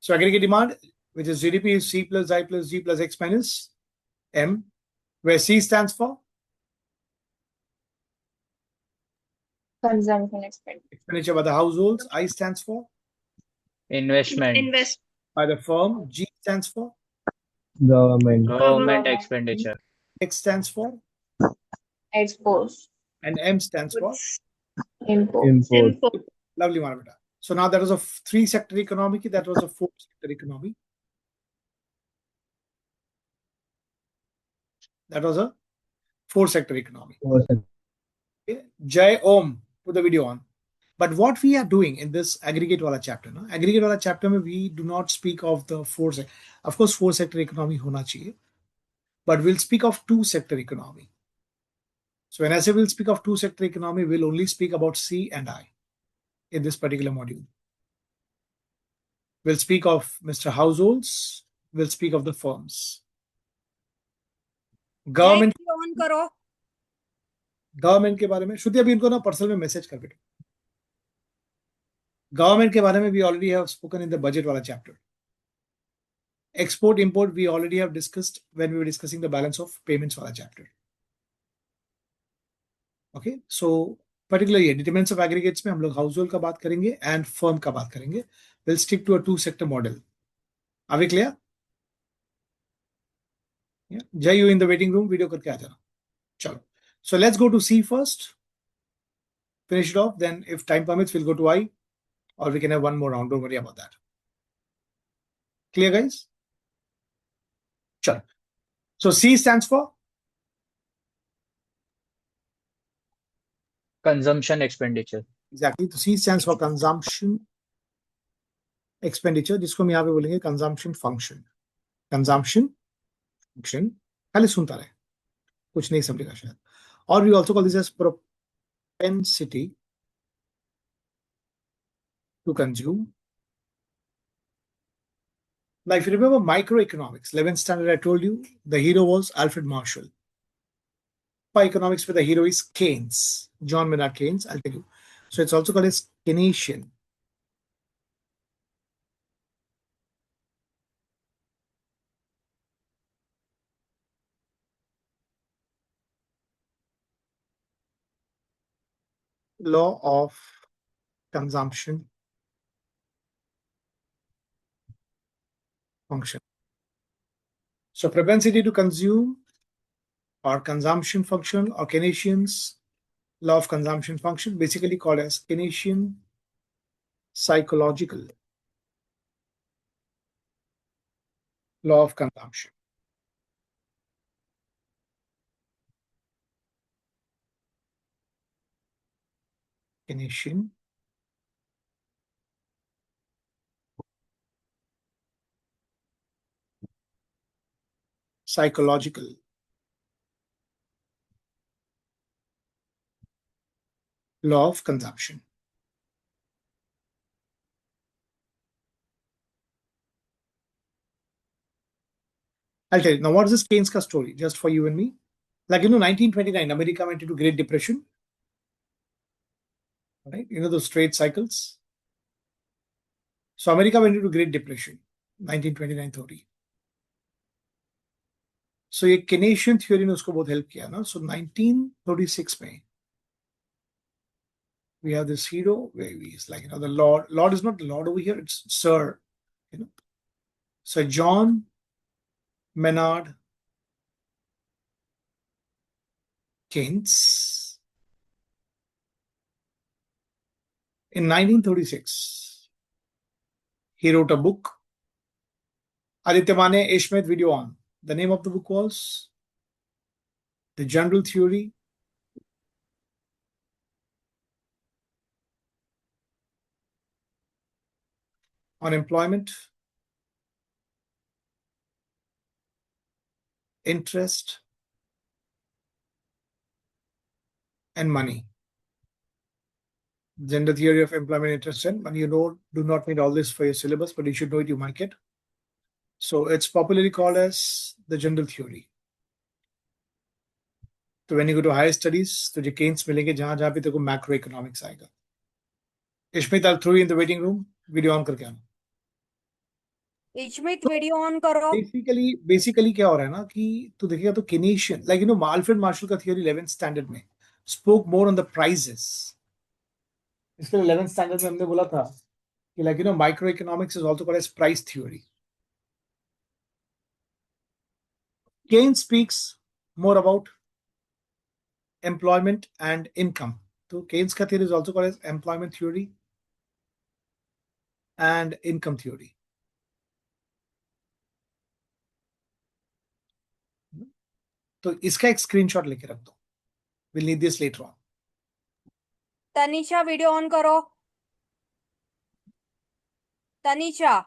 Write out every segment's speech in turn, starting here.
So aggregate demand, which is GDP, is C plus I plus G plus X minus M, where C stands for Consumption expenditure by the households, I stands for Investment. by the firm, G stands for Government expenditure. X stands for Exports. and M stands for Imports. lovely Manavita. So now that was a three-sector economy, that was a four-sector economy. That was a four-sector economy. Okay. Jai Om, put the video on. But what we are doing in this aggregate wala chapter, no? Aggregate wala chapter mein we do not speak of the four sector. Of course, four-sector economy hona chahiye, but we'll speak of two-sector economy. So when I say we'll speak of two-sector economy, we'll only speak about C and I in this particular module. We'll speak of Mr. Households. We'll speak of the firms. Government on करो government के बारे में श्रुति अभी इनको ना personal में message कर बेटा गवर्नमेंट के बारे में we already have spoken in the budget वाला chapter export import we already have discussed when we were discussing the balance of payments वाला chapter okay so particularly determinants of aggregates में हम लोग हाउस होल्ड का बात करेंगे and firm का बात करेंगे will stick to a two sector model are we clear जय you in the waiting room video करके आ जाना चलो so let's go to C first finish it off then if time permits we'll go to I or we can have one more round don't worry about that clear guys chalo so C stands for Consumption expenditure. exactly so C stands for consumption expenditure जिसको हम यहाँ पे बोलेंगे consumption function खाली सुनता रहे कुछ नहीं समझेगा शायद or we also call this as propensity to consume. Now, if you remember microeconomics, 11th standard, I told you the hero was Alfred Marshall. By economics, where the hero is Keynes, John Maynard Keynes, I'll tell you. So it's also called as Keynesian. Law of consumption function. So propensity to consume or consumption function or Keynesian's law of consumption function, basically called as Keynesian psychological law of consumption. Keynesian psychological law of consumption. I'll tell you. Now, what is this Keynes ka story? Just for you and me. Like, 1929, America went into Great Depression. Right? Those trade cycles. So, America went into Great Depression, 1929-30. So, ये Keynesian theory ने उसको बहुत help किया ना. So, 1936 में, we have this hero where he's like, the Lord. Lord is not the Lord over here, it's Sir. So, John Maynard Keynes in 1936 he wrote a book. Aditya Mane Ishmet video on. The name of the book was The General Theory on Employment, Interest and Money. General Theory of Employment, Interest and Money. Do not need all this for your syllabus, but you should know it, you might get. So it's popularly called as the General Theory. So when you go to higher studies, तो जो Keynes मिलेंगे जहाँ पे तेरे को macroeconomics आएगा. Ishmit, I'll throw you in the waiting room. Video on करके आना. इचमित वीडियो ऑन करो। बेसिकली क्या हो रहा है ना कि तो देखिएगा तो केनेशियन लाइक अल्फ्रेड मार्शल का थियरी 11th स्टैंडर्ड में spoke more on the prices. इसके 11th स्टैंडर्ड में हमने बोला था कि micro economics is also called as price theory. Keynes speaks more about employment and income. So Keynes का theory is also called as employment theory and income theory. तो इसका एक स्क्रीनशॉट लेके रख दो. We'll need this later on. Tanisha video on करो। Tanisha.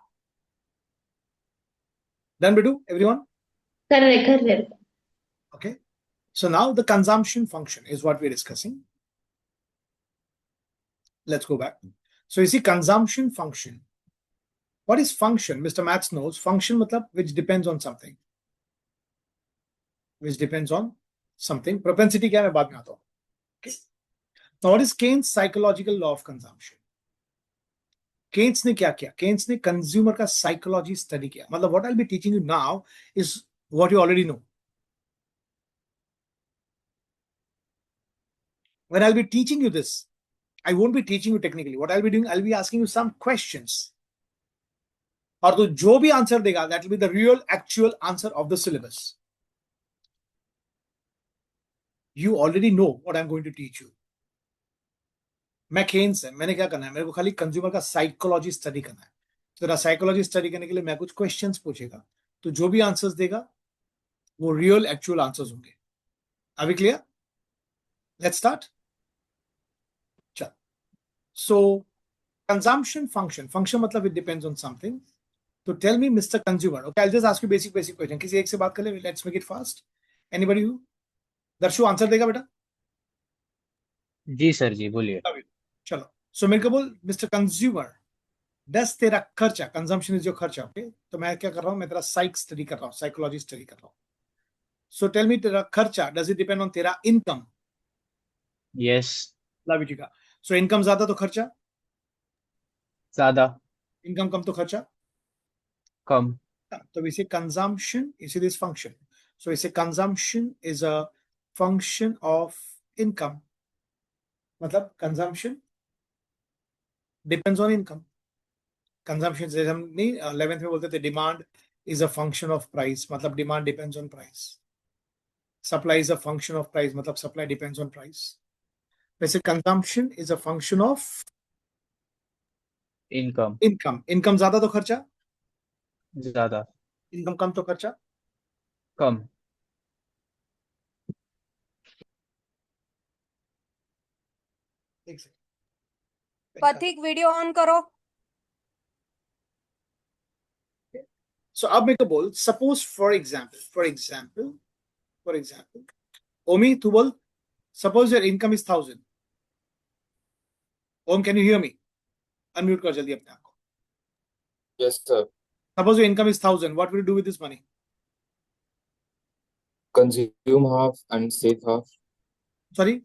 Done, Bidu? Everyone? कर रहे. Okay. So now the consumption function is what we're discussing. Let's go back. So you see consumption function. What is function? Mr. Maths knows. Function matlab which depends on something. Which depends on something. Propensity क्या है मैं बाद में आता हूँ. Okay. Now what is Keynes' psychological law of consumption? Keynes ने क्या किया? केन्स ने कंज्यूमर का साइकोलॉजी स्टडी किया. मतलब what I will be teaching you now is what you already know. When I'll be teaching you this, I won't be teaching you technically. What I'll be doing, I'll be asking you some questions. और तो जो भी answer देगा, that will be the real, actual answer of the syllabus. You already know what I'm going to teach you. मैं Keynes है, मैंने क्या करना है? मेरे को खाली कंज्यूमर का साइकोलॉजी स्टडी करना है. तो साइकोलॉजी स्टडी करने के लिए मैं कुछ क्वेश्चंस पूछेगा, तो जो भी आंसर्स देगा वो रियल एक्चुअल आंसर्स होंगे. Are we clear? Let's start. So consumption function matlab it depends on something. So tell me, Mr. Consumer. Okay, I'll just ask you basic question. किसी एक से बात कर ले. Let's make it fast. Anybody who? Darshu answer देगा बेटा? जी sir जी बोलिए. चलो. So मेरे को बोल, Mr. Consumer, दस तेरा खर्चा, कंजम्पशन इज योर खर्चा. ओके, तो मैं क्या कर रहा हूँ? मैं तेरा साइक स्टडी कर रहा हूँ, साइकोलॉजी स्टडी कर रहा हूँ. सो टेल मी, तेरा खर्चा डज इट डिपेंड ऑन तेरा इनकम? यस. लाविजी का. सो इनकम ज्यादा तो खर्चा ज्यादा. इनकम कम तो खर्चा कम. So we say consumption, you see this function. So we say consumption is a function of income. मतलब consumption depends on income. Consumption जैसे हम नहीं 11th में बोलते थे demand is a function of price. मतलब demand depends on price. Supply is a function of price. मतलब supply depends on price. वैसे consumption is a function of income. income. Income ज्यादा तो खर्चा, ज्यादा. income कम तो खर्चा. कम. एक सेकंड. पथिक वीडियो ऑन करो। So अब मेरे को बोल, suppose for example, Omi, तू बोल, suppose your income is 1,000. Om, can you hear me? Unmute कर जल्दी अपने आप को. Yes, sir. Suppose your income is 1,000. What will you do with this money? Consume half and save half. Sorry?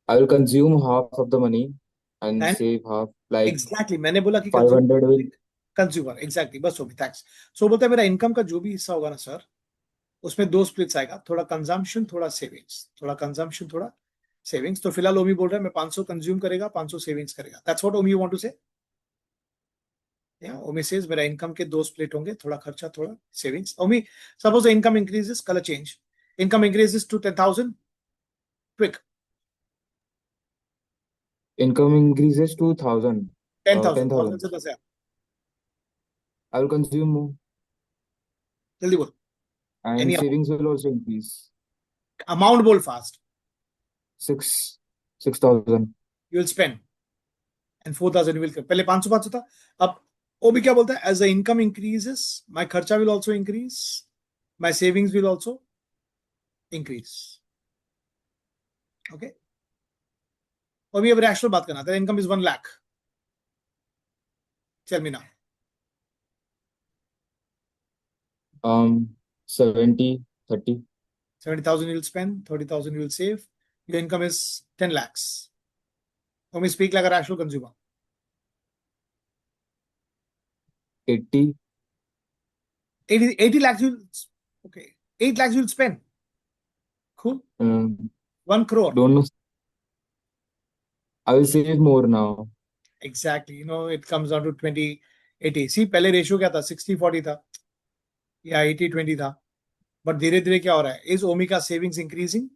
I will consume half of the money and And? save half. Like Exactly. मैंने बोला कि 500 will consumer. Exactly. बस होगी. Thanks. So बोलता है मेरा income का जो भी हिस्सा होगा ना सर, उसमें दो स्प्लिट्स आएगा, थोड़ा कंजम्पशन, थोड़ा सेविंग्स. थोड़ा कंजम्पशन, थोड़ा सेविंग्स. तो फिलहाल ओमी बोल रहा है मैं 500 कंज्यूम करेगा, 500 सेविंग्स करेगा. That's what Omi you want to say. Omi says मेरा इनकम के दो स्प्लिट होंगे, थोड़ा खर्चा, थोड़ा savings. Omi, suppose the income increases, colour change. Income increases to 10,000. Quick. income increases to 1,000. 10,000. 10,000. से 10,000. I will consume more जल्दी बोल. and Any savings will also increase. Amount बोल fast. 6,000. You will spend and 4,000 you will. पहले 500 था. अब वो भी क्या बोलता है? As the income increases, my खर्चा will also increase, my savings will also increase. Okay. अभी अब रैशनल बात करना. तेरा income is 1 lakh. Tell me now. 70, 30. 70,000 you will spend, 30,000 you will save. Your income is 10 lakhs. Let me speak like a rational consumer. 80. 80 lakhs you'll, okay, 8 lakhs you'll spend. Cool. 1 crore. Don't know. I will save more now. Exactly. It comes down to 20-80. See, पहले ratio क्या था? 60-40 था या 80-20 था. But धीरे धीरे क्या हो रहा है? Is Omega savings increasing?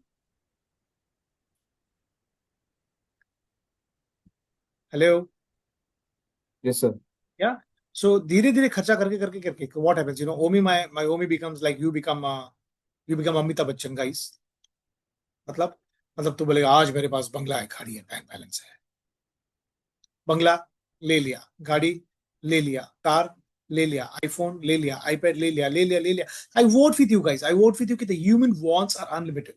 Hello? Yes, sir. Yeah. So धीरे धीरे खर्चा करके करके करके what happens? Omi, my Omi becomes like you become Amitabh Bachchan, guys. मतलब तू बोलेगा आज मेरे पास बंगला है, गाड़ी है, बैंक बैलेंस है. बंगला ले लिया, गाड़ी ले लिया, कार ले लिया, आईफोन ले लिया, आईपैड ले लिया, ले लिया, ले लिया. I vote with you guys. I vote with you कि the human wants are unlimited.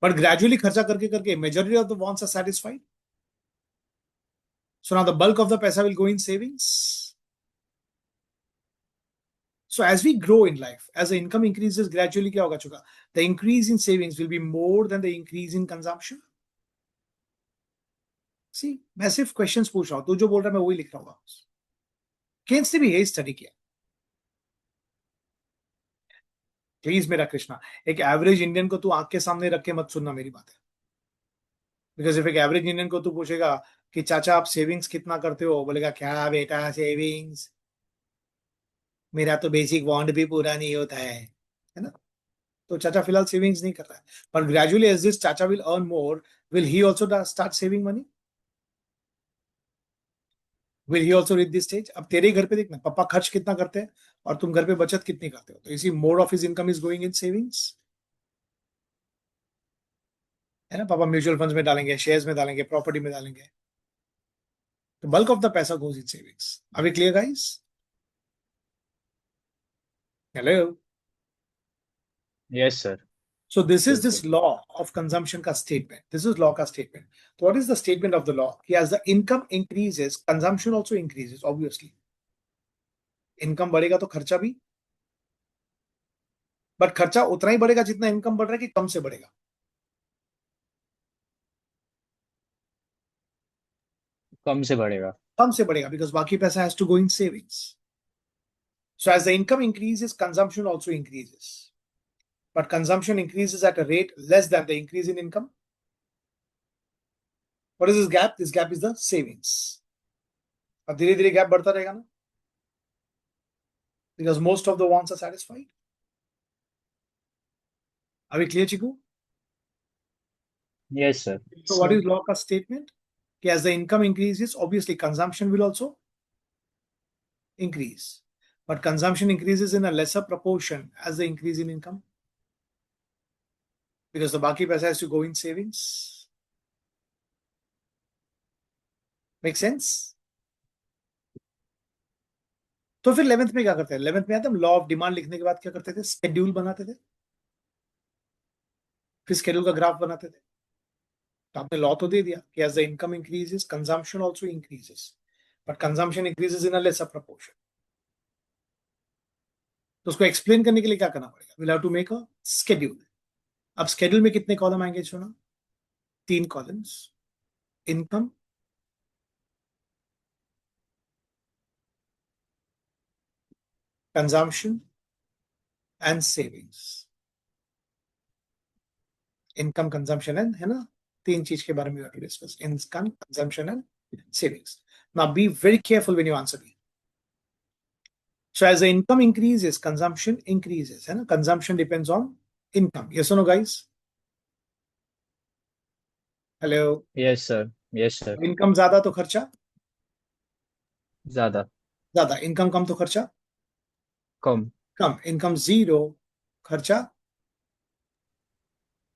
But gradually खर्चा करके करके majority of the wants are satisfied. So now the bulk of the paisa will go in savings. So as we grow in life, as the income increases, gradually क्या होगा चुका? The increase in savings will be more than the increase in consumption. See, मैं सिर्फ questions पूछ रहा हूं, तू जो बोल रहा है मैं वही लिख रहा हूँ. केन्स ने भी यही स्टडी किया. प्लीज मेरा कृष्णा, एक एवरेज इंडियन को तू आंख के सामने रख के मत सुनना मेरी बात है. बिकॉज इफ एक एवरेज इंडियन को तू पूछेगा कि चाचा आप सेविंग्स कितना करते हो, बोलेगा क्या बेटा सेविंग्स, मेरा तो बेसिक बॉन्ड भी पूरा नहीं होता है ना. तो चाचा फिलहाल सेविंग्स नहीं कर रहा है. पर ग्रेजुअली एज दिस चाचा will earn more, will he also start saving money? Will he also reach this stage? अब तेरे ही घर पे देखना, पापा खर्च कितना करते हैं और तुम घर पे बचत कितनी करते हो. तो इसी more of his income is going in savings, है ना. पापा म्यूचुअल फंड्स में डालेंगे, शेयर्स में डालेंगे, प्रॉपर्टी में डालेंगे. तो बल्क ऑफ द पैसा goes in savings. Are we clear guys? Hello. Yes, sir. So this is Yes, this sir. law of consumption का statement. This is law का statement. So what is the statement of the law? कि as the income increases, consumption also increases, obviously. Income बढ़ेगा तो खर्चा भी, but खर्चा उतना ही बढ़ेगा जितना इनकम बढ़ रहा है, कि कम से बढ़ेगा? कम से बढ़ेगा. कम से बढ़ेगा, because बाकी पैसा has to go in savings. So as the income increases, consumption also increases. But consumption increases at a rate less than the increase in income. What is this gap? This gap is the savings. अब धीरे धीरे gap बढ़ता रहेगा ना, because most of the wants are satisfied. Are we clear, Chiku? Yes, sir. So what is law का statement? कि as the income increases, obviously consumption will also increase. But consumption increases in a lesser proportion as the increase in income, because the बाकी पैसा has to go in savings. Make sense? तो फिर 11th में क्या करते हैं? 11th में आते हम लॉ ऑफ डिमांड लिखने के बाद क्या करते थे? शेड्यूल बनाते थे, फिर शेड्यूल का ग्राफ बनाते थे. तो आपने लॉ तो दे दिया कि as the income increases, consumption also increases, but consumption increases in a lesser proportion. तो उसको एक्सप्लेन करने के लिए क्या करना पड़ेगा? We'll have to make a schedule. अब schedule में कितने कॉलम आएंगे सुना? 3 columns. Income, consumption and savings. Income, consumption and, है ना, 3 चीज के बारे में discuss. Income, consumption and savings. Now be very careful when you answer me. So as the income increases, consumption increases, है ना. Consumption depends on income. Yes or no, guys? Hello. Yes, sir. Yes, sir. Income ज्यादा तो खर्चा ज्यादा. ज्यादा. Income कम तो खर्चा कम. कम. Income zero, खर्चा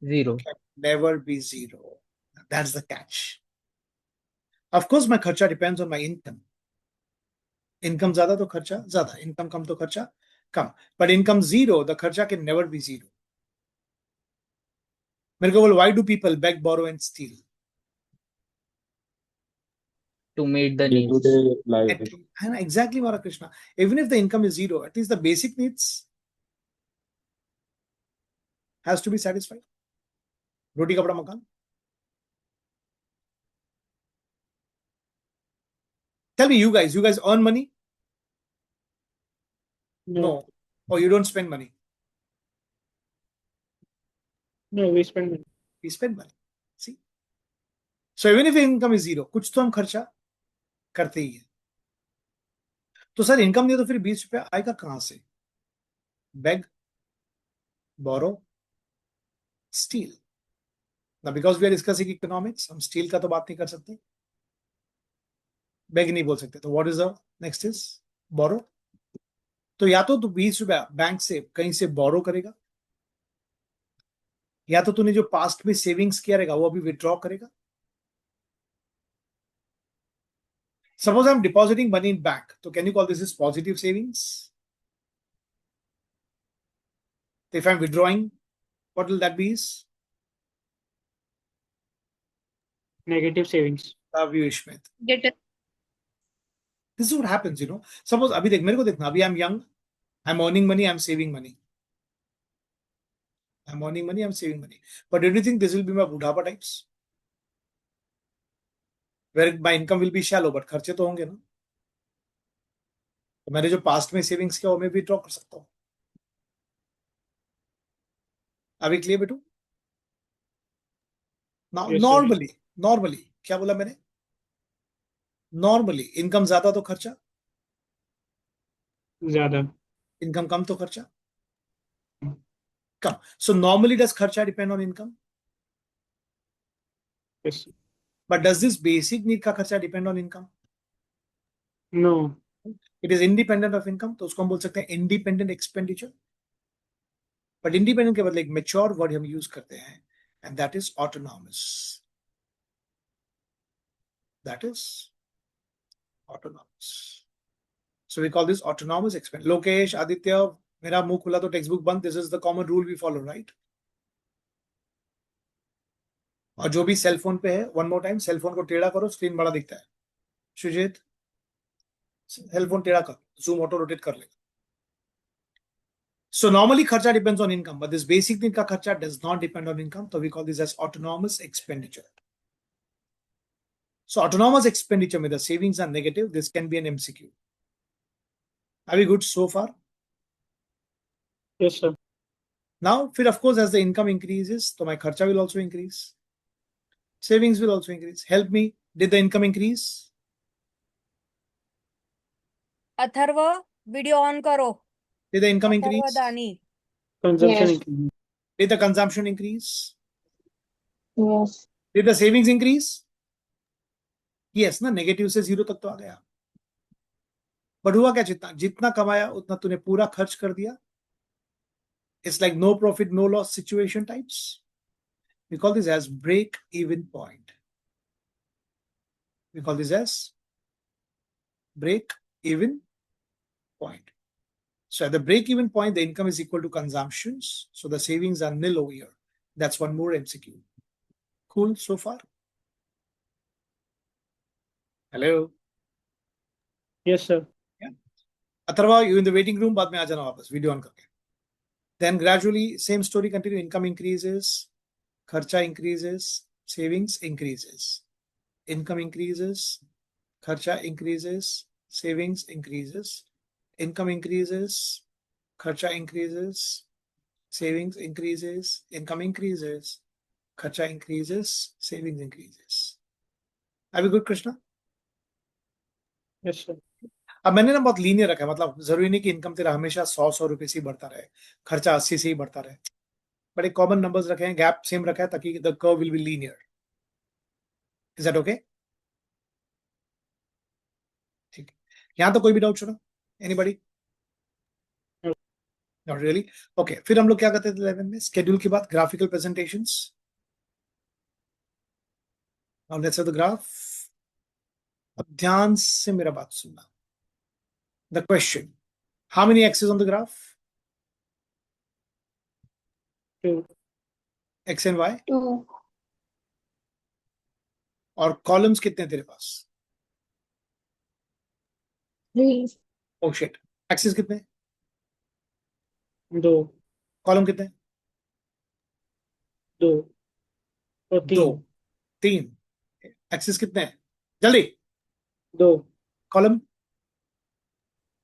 Zero. can never be zero. That's the catch. Of course my खर्चा depends on my income. Income ज्यादा तो खर्चा ज्यादा, इनकम कम तो खर्चा कम. But income zero, the खर्चा can never be zero. मेरे को बोल, why do people beg, borrow and steal? To meet the needs. Day-to-day life. है ना, exactly, Mara Krishna. Even if the income is zero, at least the basic needs has to be satisfied. रोटी कपड़ा मकान. Tell me, you guys earn money? No. Or you don't spend money. No, we spend money. We spend money. See? So even if income is zero, कुछ तो हम खर्चा करते ही है. तो sir income नहीं तो फिर 20 रुपया आएगा कहां से? Beg, borrow, steal. Now because we are discussing economics, हम steal का तो बात नहीं कर सकते. Beg नहीं बोल सकते. तो what is the next is? Borrow. तो या तो तू 20 रुपया बैंक से कहीं से बोरो करेगा, या तो तूने जो पास्ट में सेविंग्स किया रहेगा वो अभी विड्रॉ करेगा. Suppose I am depositing money in bank, तो can you call this is positive savings? If I am withdrawing, what will that be? Negative savings. Smith. Get it. This is what happens, you know. Suppose अभी देख, मेरे को देखना, अभी I am young, I am earning money, I am saving money. I'm earning money, I'm saving money. But do you think this will be my बुढ़ापा types? Where my income will be shallow, but खर्चे तो होंगे ना. तो मैंने जो past में savings किया वो मैं भी ड्रॉ कर सकता हूँ. अभी क्लियर बेटू? Now, Yes, sir. normally क्या बोला मैंने? Normally इनकम ज्यादा तो खर्चा, ज्यादा. इनकम कम तो खर्चा कम. So normally does खर्चा depend on income? Yes. But does this basic need का खर्चा depend on income? No. It is independent of income, तो उसको हम बोल सकते हैं independent expenditure. But independent के बदले एक mature word हम use करते हैं, and that is autonomous. That is autonomous. So we call this autonomous expenditure. Lokesh, Aditya, मेरा मुंह खुला तो टेक्स्ट बुक बंद. This is the common rule we follow, right? और जो भी सेल फोन पे है, one more time, cell phone को टेढ़ा करो, स्क्रीन बड़ा दिखता है. सुजीत, सेल फोन टेढ़ा कर, जूम ऑटो रोटेट कर लेगा. So normally खर्चा depends on income, but this basic need का खर्चा does not depend on income, so we call this as autonomous expenditure. So autonomous expenditure में the savings are negative. This can be an MCQ. Are we good so far? Yes, sir. Now, फिर of course as the income increases, तो my खर्चा will also increase. Savings will also increase. Help me. Did the income increase? Atharva video on करो. Did the income Atharva increase? दानी. Consumption Yes. increase. Did the consumption increase? Yes. Did the savings increase? Yes, ना, negative से zero तक तो आ गया. But हुआ क्या? जितना कमाया उतना तूने पूरा खर्च कर दिया. It's like no profit, no loss situation types. We call this as break even point. We call this as break even point. So at the break even point, the income is equal to consumptions. So the savings are nil over here. That's one more MCQ. Cool so far? Hello? Yes, sir. Atharva, you in the waiting room, बाद में आ जाना वापस video on करके. Then gradually same story continue. Income increases, खर्चा increases, savings increases. Income increases, खर्चा increases, savings increases. Income increases, खर्चा increases, savings increases. Income increases, खर्चा increases, savings increases. Are we good, Krishna? Yes, sir. अब मैंने ना बहुत linear रखा है, मतलब जरूरी नहीं कि इनकम तेरा हमेशा 100 रुपए से ही बढ़ता रहे, खर्चा 80 से ही बढ़ता रहे. बट एक कॉमन नंबर्स रखे हैं, गैप सेम रखा है ताकि the curve will be linear. Is that okay? ठीक है. यहां तो कोई भी डाउट सुना? एनीबॉडी? Not really. ओके, फिर हम लोग क्या करते थे 11 में? स्केड्यूल के बाद graphical presentations. Now let's have the graph. अब ध्यान से मेरा बात सुनना. The question: how many axes on the graph? 2. X and Y. 2. और कॉलम्स कितने हैं तेरे पास? 3. Oh shit. एक्सेस कितने? 2. कॉलम कितने? 2. और 3. 3. एक्सेस कितने हैं? जल्दी. 2. कॉलम?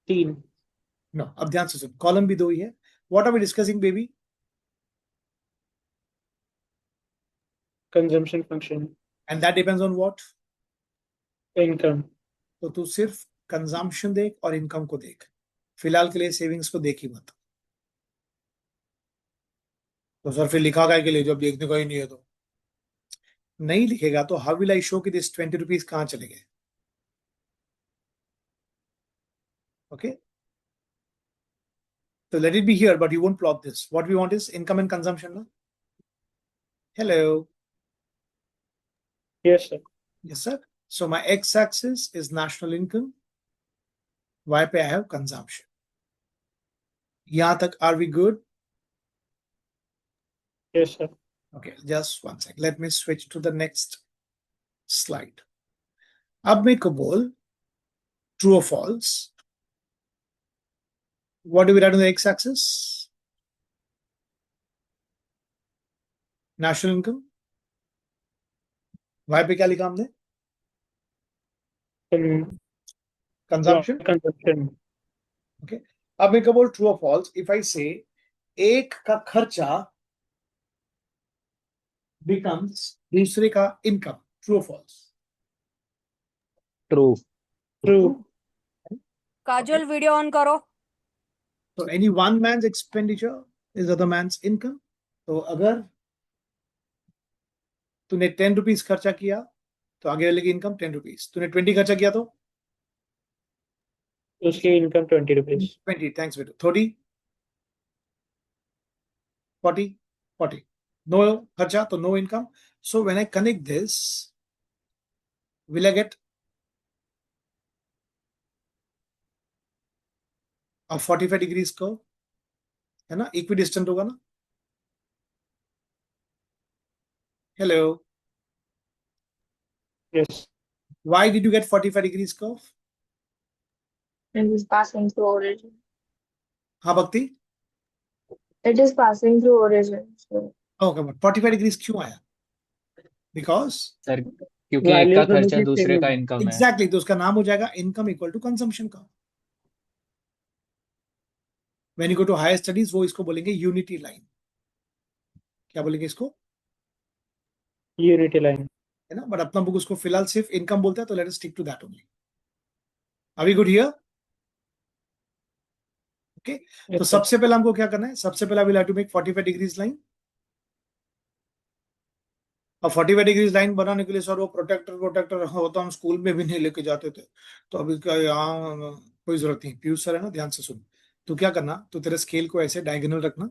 3. नो, अब ध्यान से सुन, कॉलम भी 2 ही है. What are we discussing baby? Consumption function. And that depends on what? Income. तो तू सिर्फ कंजम्पशन देख और इनकम को देख, फिलहाल के लिए सेविंग्स को देख ही मत. तो सर फिर लिखा काय के लिए, जब देखने को ही नहीं है तो? नहीं लिखेगा तो हाउ विल आई शो कि दिस 20 रुपीज कहां चले गए? Okay, so let it be here, but you won't plot this. What we want is income and consumption. No? Hello. Yes, sir. Yes, sir. So my x-axis is national income. Y पे I have consumption. यहाँ तक are we good? Yes, sir. Okay, just one sec. Let me switch to the next slide. अब मेरे को बोल true or false. What do we write on the x-axis? National income. Y पे क्या लिखा हमने? Consumption. Consumption. अब मेरे को बोल true or false. If I say एक का खर्चा becomes दूसरे का income. True or false? True. True. Kajal video on करो. So any one man's expenditure is other man's income. तो अगर तूने 10 रुपीज खर्चा किया तो आगे वाले की इनकम 10 रुपीज. तूने 20 खर्चा किया तो उसकी income 20 rupees. 20. थैंक्स बेटू. 30, 40, 40. नो खर्चा तो no income. So when I connect this, will I get a 45 degrees curve? है ना, इक्विडिस्टेंट होगा ना. Hello. Yes. Why did you get 45 degrees curve? It is passing through origin. हाँ भक्ति. It is passing through origin. So okay, but 45 degrees क्यों आया? Because sir क्योंकि एक Values का दोनों खर्चा की दूसरे same का है. इनकम है. एग्जैक्टली, तो उसका नाम हो जाएगा इनकम इक्वल टू कंजम्पशन का. When you go to higher studies वो इसको बोलेंगे यूनिटी लाइन. क्या बोलेंगे इसको? Unity line. है ना, बट अपना बुक उसको फिलहाल सिर्फ इनकम बोलता है, तो let us stick to that only. Are we good here? Okay, तो Yes, sir. सबसे पहले हमको क्या करना है? सबसे पहले will have to make 45 degrees line. और 45 डिग्रीज लाइन बनाने के लिए सर वो प्रोटेक्टर होता, हम स्कूल में भी नहीं लेके जाते थे, तो अभी क्या यहाँ कोई जरूरत नहीं. पीयूष सर है ना, ध्यान से सुन. तो क्या करना, तो तेरे स्केल को ऐसे डायगोनल रखना.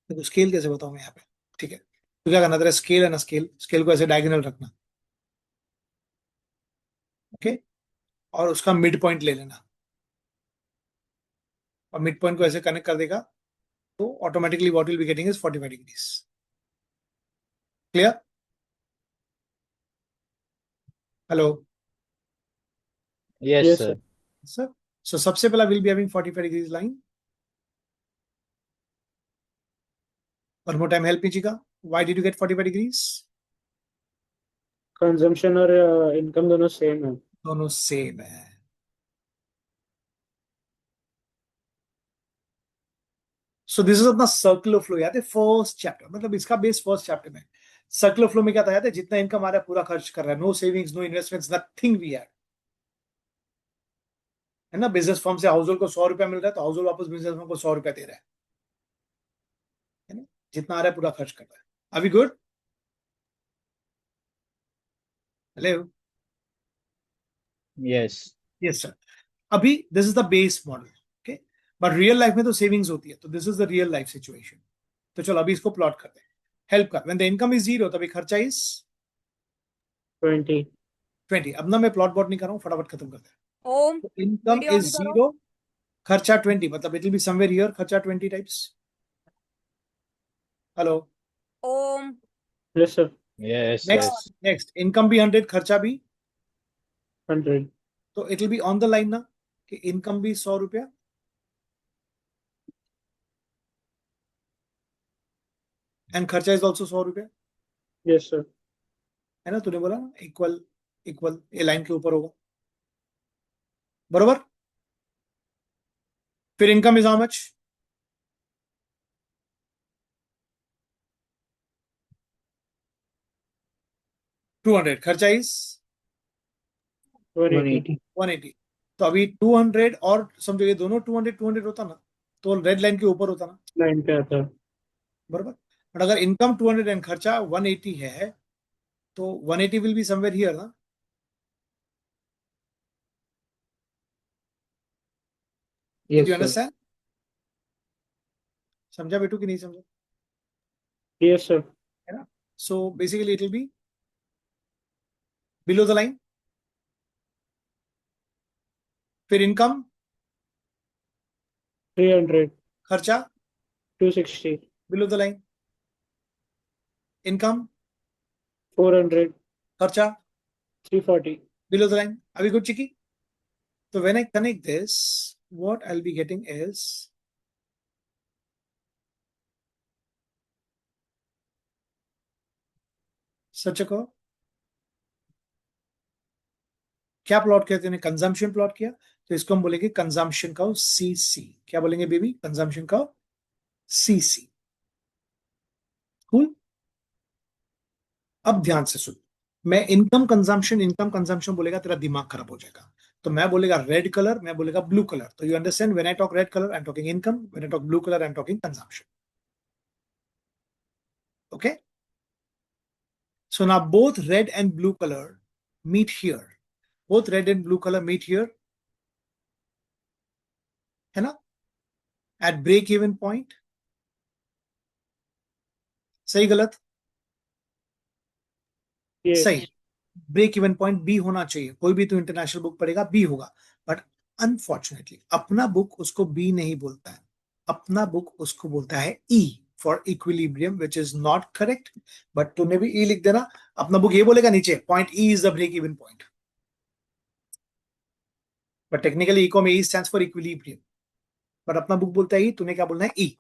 तो स्केल कैसे बताऊं मैं यहाँ पे? ठीक है, तो क्या करना, तेरा स्केल है ना, स्केल को ऐसे डायगोनल रखना. ओके, और उसका मिड पॉइंट ले लेना, और मिड पॉइंट को ऐसे कनेक्ट कर देगा, तो automatically what will be getting is 45 degrees. Clear? Hello Yes, Yes, sir. sir. Sir. So सबसे पहला will be having 45 degrees line. One more time, help me चिका. Why did you get 45 degrees? Consumption और income दोनों same है. दोनों same है. So this is अपना circular flow. याद है फर्स्ट चैप्टर, मतलब इसका बेस फर्स्ट चैप्टर में. सर्कुलर फ्लो में क्या था याद है? जितना इनकम आ रहा है पूरा खर्च कर रहा है. No savings, no investments, nothing we had. है ना, बिजनेस फर्म से हाउस होल्ड को 100 रुपया मिल रहा है, तो हाउस होल्ड वापस बिजनेस फर्म को 100 रुपया दे रहा है ना. जितना आ रहा है पूरा खर्च कर रहा है. Are we good? Hello. Yes. Yes sir. अभी this is the base model. Okay, but real life में तो सेविंग्स होती है, तो this is the real life situation. तो चलो अभी इसको प्लॉट करते हैं. हेल्प कर. व्हेन द इनकम इज 0 तभी खर्चा इज 20. 20. अब ना मैं प्लॉट बॉट नहीं कर रहा हूं, फटाफट खत्म करते हैं. ओम इनकम वीडियो इज ऑन करो. 0, खर्चा 20, मतलब it will be somewhere here. खर्चा 20 टाइप्स. हेलो. ओम Yes, sir. Yes. Next Yes. Next income भी 100, खर्चा भी. 100. तो it will be on the line ना, कि इनकम भी 100 रुपया एंड खर्चा इज ऑल्सो 100 रुपया. Yes, sir. है ना, तूने बोला ना इक्वल इक्वल, ये लाइन के ऊपर होगा. बरोबर. फिर इनकम इज हाउ मच? 200. खर्चा इज 180. 180. तो अभी 200 और समझो ये दोनों 200 200 होता ना, तो रेड लाइन के ऊपर होता ना, लाइन पे आता है. बराबर. बट अगर इनकम 200 एंड खर्चा 180 है, तो 180 विल बी समवेयर हियर ना. Yes, you sir. अंडरस्टैंड? समझा बेटू कि नहीं समझा? Yes, sir. है ना. So basically it will be below the line. फिर इनकम, 300. खर्चा 260. Below the line. इनकम, 400. खर्चा 340. below the line. Are we good, Chiki? So when I connect this, what I'll be getting is such a curve. क्या plot किया तूने? Consumption plot किया, तो इसको हम बोलेंगे कंजम्पशन का सीसी. क्या बोलेंगे बेबी? कंजम्पशन का सीसी. कूल. अब ध्यान से सुन. मैं इनकम कंजम्पशन बोलेगा तेरा दिमाग खराब हो जाएगा. तो मैं बोलेगा रेड कलर, मैं बोलेगा ब्लू कलर. तो you understand, when I talk red colour I am talking income, when I talk blue colour I am talking consumption. Okay? So now both red and blue color meet here. Both red and blue color meet here. है ना? At break even point. सही गलत? Yes. सही. Break even point B होना चाहिए. कोई भी तो इंटरनेशनल बुक पढ़ेगा बी होगा. बट अनफॉर्चुनेटली अपना बुक उसको बी नहीं बोलता है. अपना बुक उसको बोलता है E for equilibrium, which is not correct. But तूने भी ई लिख देना. अपना बुक ये बोलेगा नीचे point E is the break even point. But technically eco में E stands for equilibrium. But अपना बुक बोलता है ई. तूने क्या बोलना है? ई.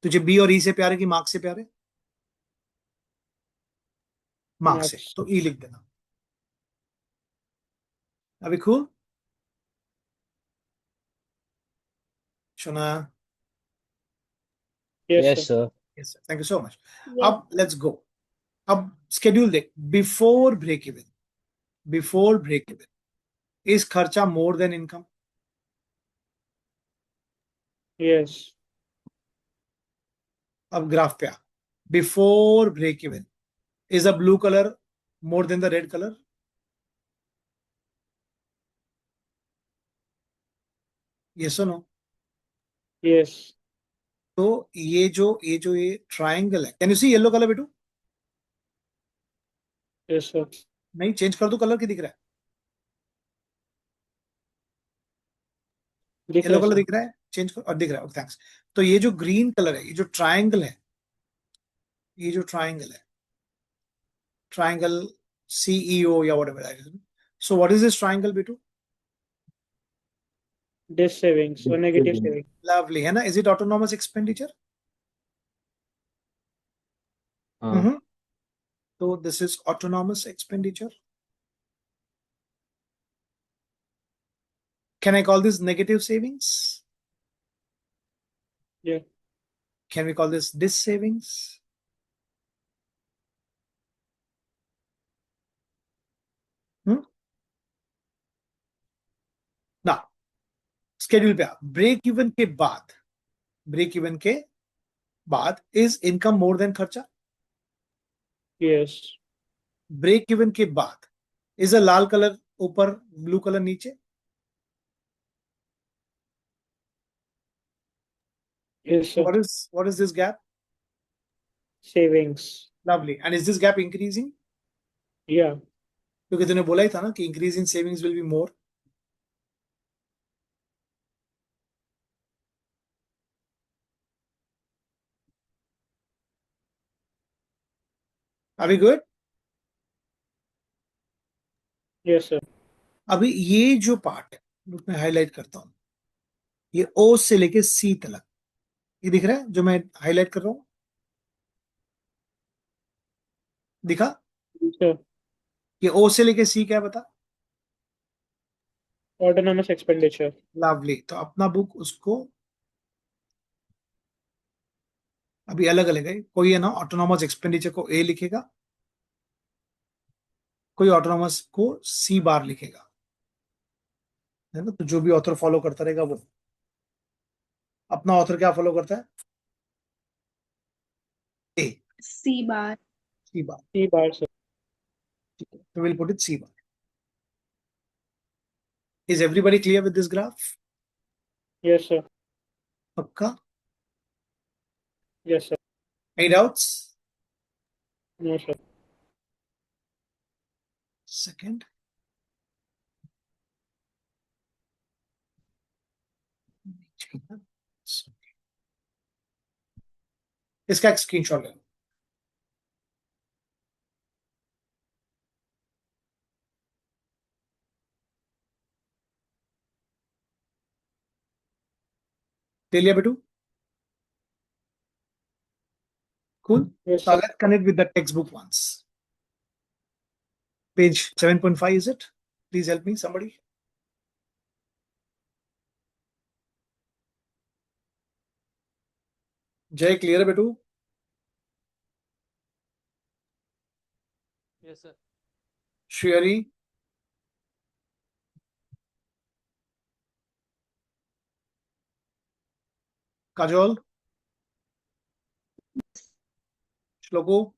तुझे बी और ई से प्यार है कि मार्क्स से प्यार है? मार्क्स से. Marks. तो ई लिख देना. अभी cool? Shona? Yes, Yes, sir. sir. Yes, sir. Thank you so much. Yes. अब let's go. अब schedule देख. Before break even. Before break even. Is खर्चा more than income? Yes. अब ग्राफ पे आ. Before break even. Is the blue color more than the red color? Yes or no? Yes. तो ये triangle है. Can you see yellow colour बेटू? Yes, sir. नहीं, change कर दो कलर की दिख रहा है. दिख येलो रहा है, कलर sir. दिख रहा है. चेंज कर. और दिख रहा है. थैंक्स. तो ये जो ग्रीन कलर है, ये जो ट्राइंगल है, ये जो ट्राइंगल है, ट्राइंगल सीईओ या whatever. So what is this triangle बेटू? This savings or negative Saving. saving. Lovely है ना. Is it autonomous expenditure? हाँ. तो this is autonomous expenditure. Can I call this negative savings? Yeah. Can we call this dis savings? ना. Schedule पे आ. Break even के बाद, break even के बाद इज इनकम मोर देन खर्चा? Yes. ब्रेक इवन के बाद इज अ लाल कलर ऊपर, ब्लू कलर नीचे? Yes, sir. What is this gap? Savings. Lovely. And is this gap increasing? Yeah. क्योंकि तूने बोला ही था ना कि increase in savings will be more. अभी गुड. Yes, sir. अभी ये जो पार्ट है मैं हाईलाइट करता हूं. ये ओ से लेके सी तक, ये दिख रहा है जो मैं हाईलाइट कर रहा हूं? दिखा? Yes, sir. ये ओ से लेके सी क्या है बता? Autonomous expenditure. लवली। तो अपना बुक उसको अभी अलग अलग है। कोई है ना ऑटोनॉमस एक्सपेंडिचर को ए लिखेगा, कोई ऑटोनॉमस को सी बार लिखेगा, है ना। तो जो भी ऑथर फॉलो करता रहेगा वो। अपना ऑथर क्या फॉलो करता है? ए, C bar. सी बार। C bar, sir. ठीक है, तो will put it C bar. Is everybody clear with this graph? Yes, sir. पक्का? Yes, sir. Any doubts? No, sir. Second, इसका एक स्क्रीनशॉट ले लो। ले लिया बेटू? Cool. Yes, So sir. let's connect with the textbook once. Page 7.5 is it? Please help me, somebody. Jay, clear है बेटू? Yes, sir. Shreya, Kajol, Shloku,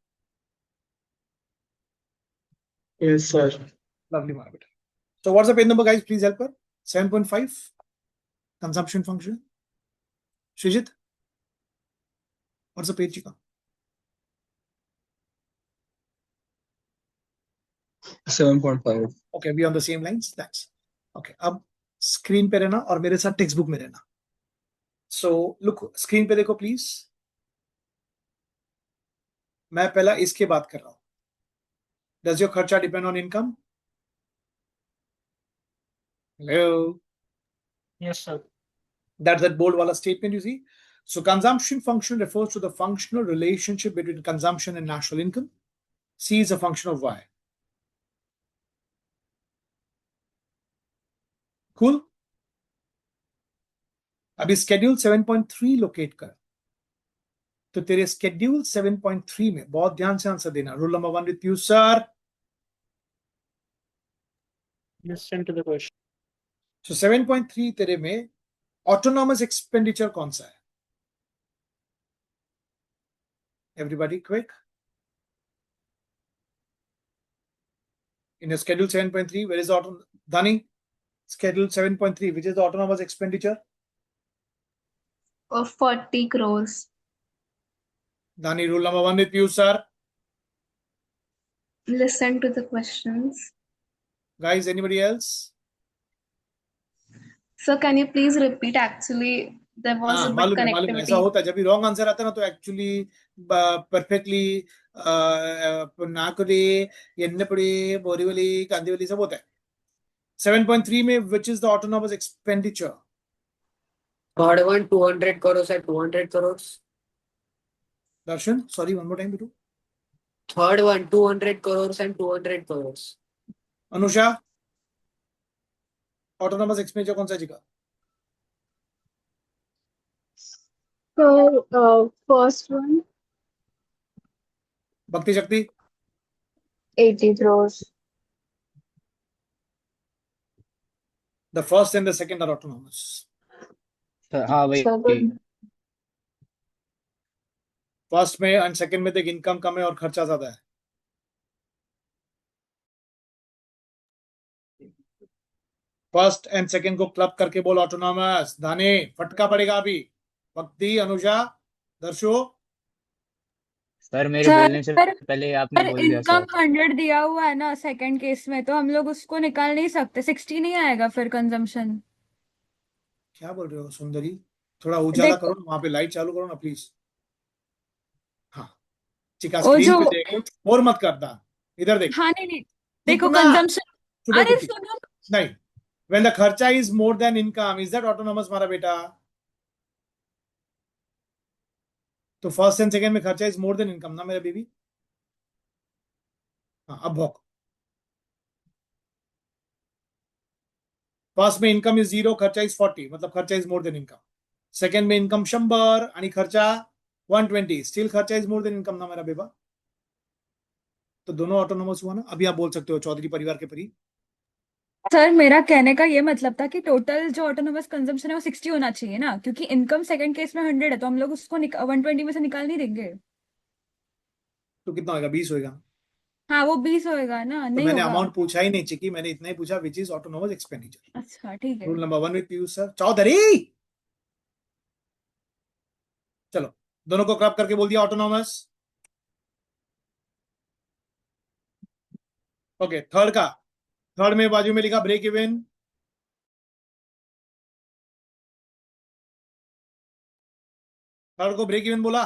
Yes, sir. lovely, Mara. So what's the page number, guys? Please help her. 7.5, consumption function. Srijit, what's the page? 7.5. Okay, we on the same lines. That's okay. अब screen पे रहना और मेरे साथ textbook में रहना. So look, screen पे देखो please. मैं पहला इसके बात कर रहा हूँ. Does your खर्चा depend on income? Hello. Yes, sir. That's that bold wala statement you see. So consumption function refers to the functional relationship between consumption and national income. C is a function of Y. Cool? अभी schedule 7.3 locate कर। तो तेरे schedule 7.3 में बहुत ध्यान से answer देना। Rule number 1 with you, sir. Listen to the question. So 7.3 तेरे में autonomous expenditure कौन सा है? Everybody quick. In your schedule 7.3, where is the Dani? Schedule 7.3, which is the autonomous expenditure? Of 40 crores. Dani, rule number 1 with you, sir. Listen to the questions. Guys, anybody else? So can you please repeat? Actually, there was a bit मालूम है ऐसा connectivity. होता है। जब भी wrong answer आता है ना तो एक्चुअली परफेक्टली नाकुली एन्नपड़ी बोरीवली कांदिवली सब होता है। 7.3 में which is the autonomous expenditure? Third one, 200 crores at 200 crores. Darshan, sorry, one more time बेटू। Third one, 200 crores and 200 crores. Anusha, autonomous expenditure कौन सा जी का? So, first one, भक्ति शक्ति, 80 crores. the first and the second are autonomous. हाँ वही Second, first में and second में देख इनकम कम है और खर्चा ज्यादा है। फर्स्ट एंड सेकंड को क्लब करके बोल ऑटोनॉमस। दाने फटका पड़ेगा अभी। भक्ति, अनुषा, दर्शो। सर मेरे सर, बोलने से पहले आपने बोल दिया इनकम सर। 100 दिया हुआ है ना सेकंड केस में, तो हम लोग उसको निकाल नहीं सकते। 60 नहीं आएगा फिर कंजम्पशन। क्या बोल रहे हो सुंदरी? थोड़ा उजाला देखो, करो ना, वहां पे लाइट चालू करो ना प्लीज। हाँ चिका, वो स्क्रीन जो पे देख और मत करना, इधर देख। हाँ नहीं देखो ना, कंजम्पशन। चुप है अरे कुत्ती। सुनो, नहीं, when the खर्चा is more than income, is that autonomous मारा बेटा? तो फर्स्ट एंड सेकंड में खर्चा इज मोर देन इनकम ना मेरा बेबी। हाँ अब भौक। फर्स्ट में इनकम इज 0, खर्चा इज 40, मतलब खर्चा is more then income. Second में इनकम 100 आणि खर्चा 120, स्टिल खर्चा इज मोर देन इनकम ना मेरा बेबा. तो दोनों ऑटोनोमस हुआ ना. अभी आप बोल सकते हो चौधरी परिवार के परी. सर मेरा कहने का ये मतलब था कि टोटल जो ऑटोनोमस कंजम्पशन है वो 60 होना चाहिए ना, क्योंकि इनकम सेकंड केस में 100 है, तो हम लोग उसको 120 में से निकाल नहीं देंगे. तो कितना होगा? 20 होगा. हाँ वो 20 होएगा ना, तो नहीं मैंने होगा. अमाउंट पूछा ही नहीं चिकी, मैंने इतना ही पूछा विच इज ऑटोनोमस एक्सपेंडिचर. अच्छा ठीक है. Rule number 1 with you sir. Chaudhary चलो, दोनों को क्रॉप करके बोल दिया ऑटोनोमस. ओके, थर्ड का. थर्ड में बाजू में लिखा ब्रेक इवन. थर्ड को ब्रेक इवन बोला.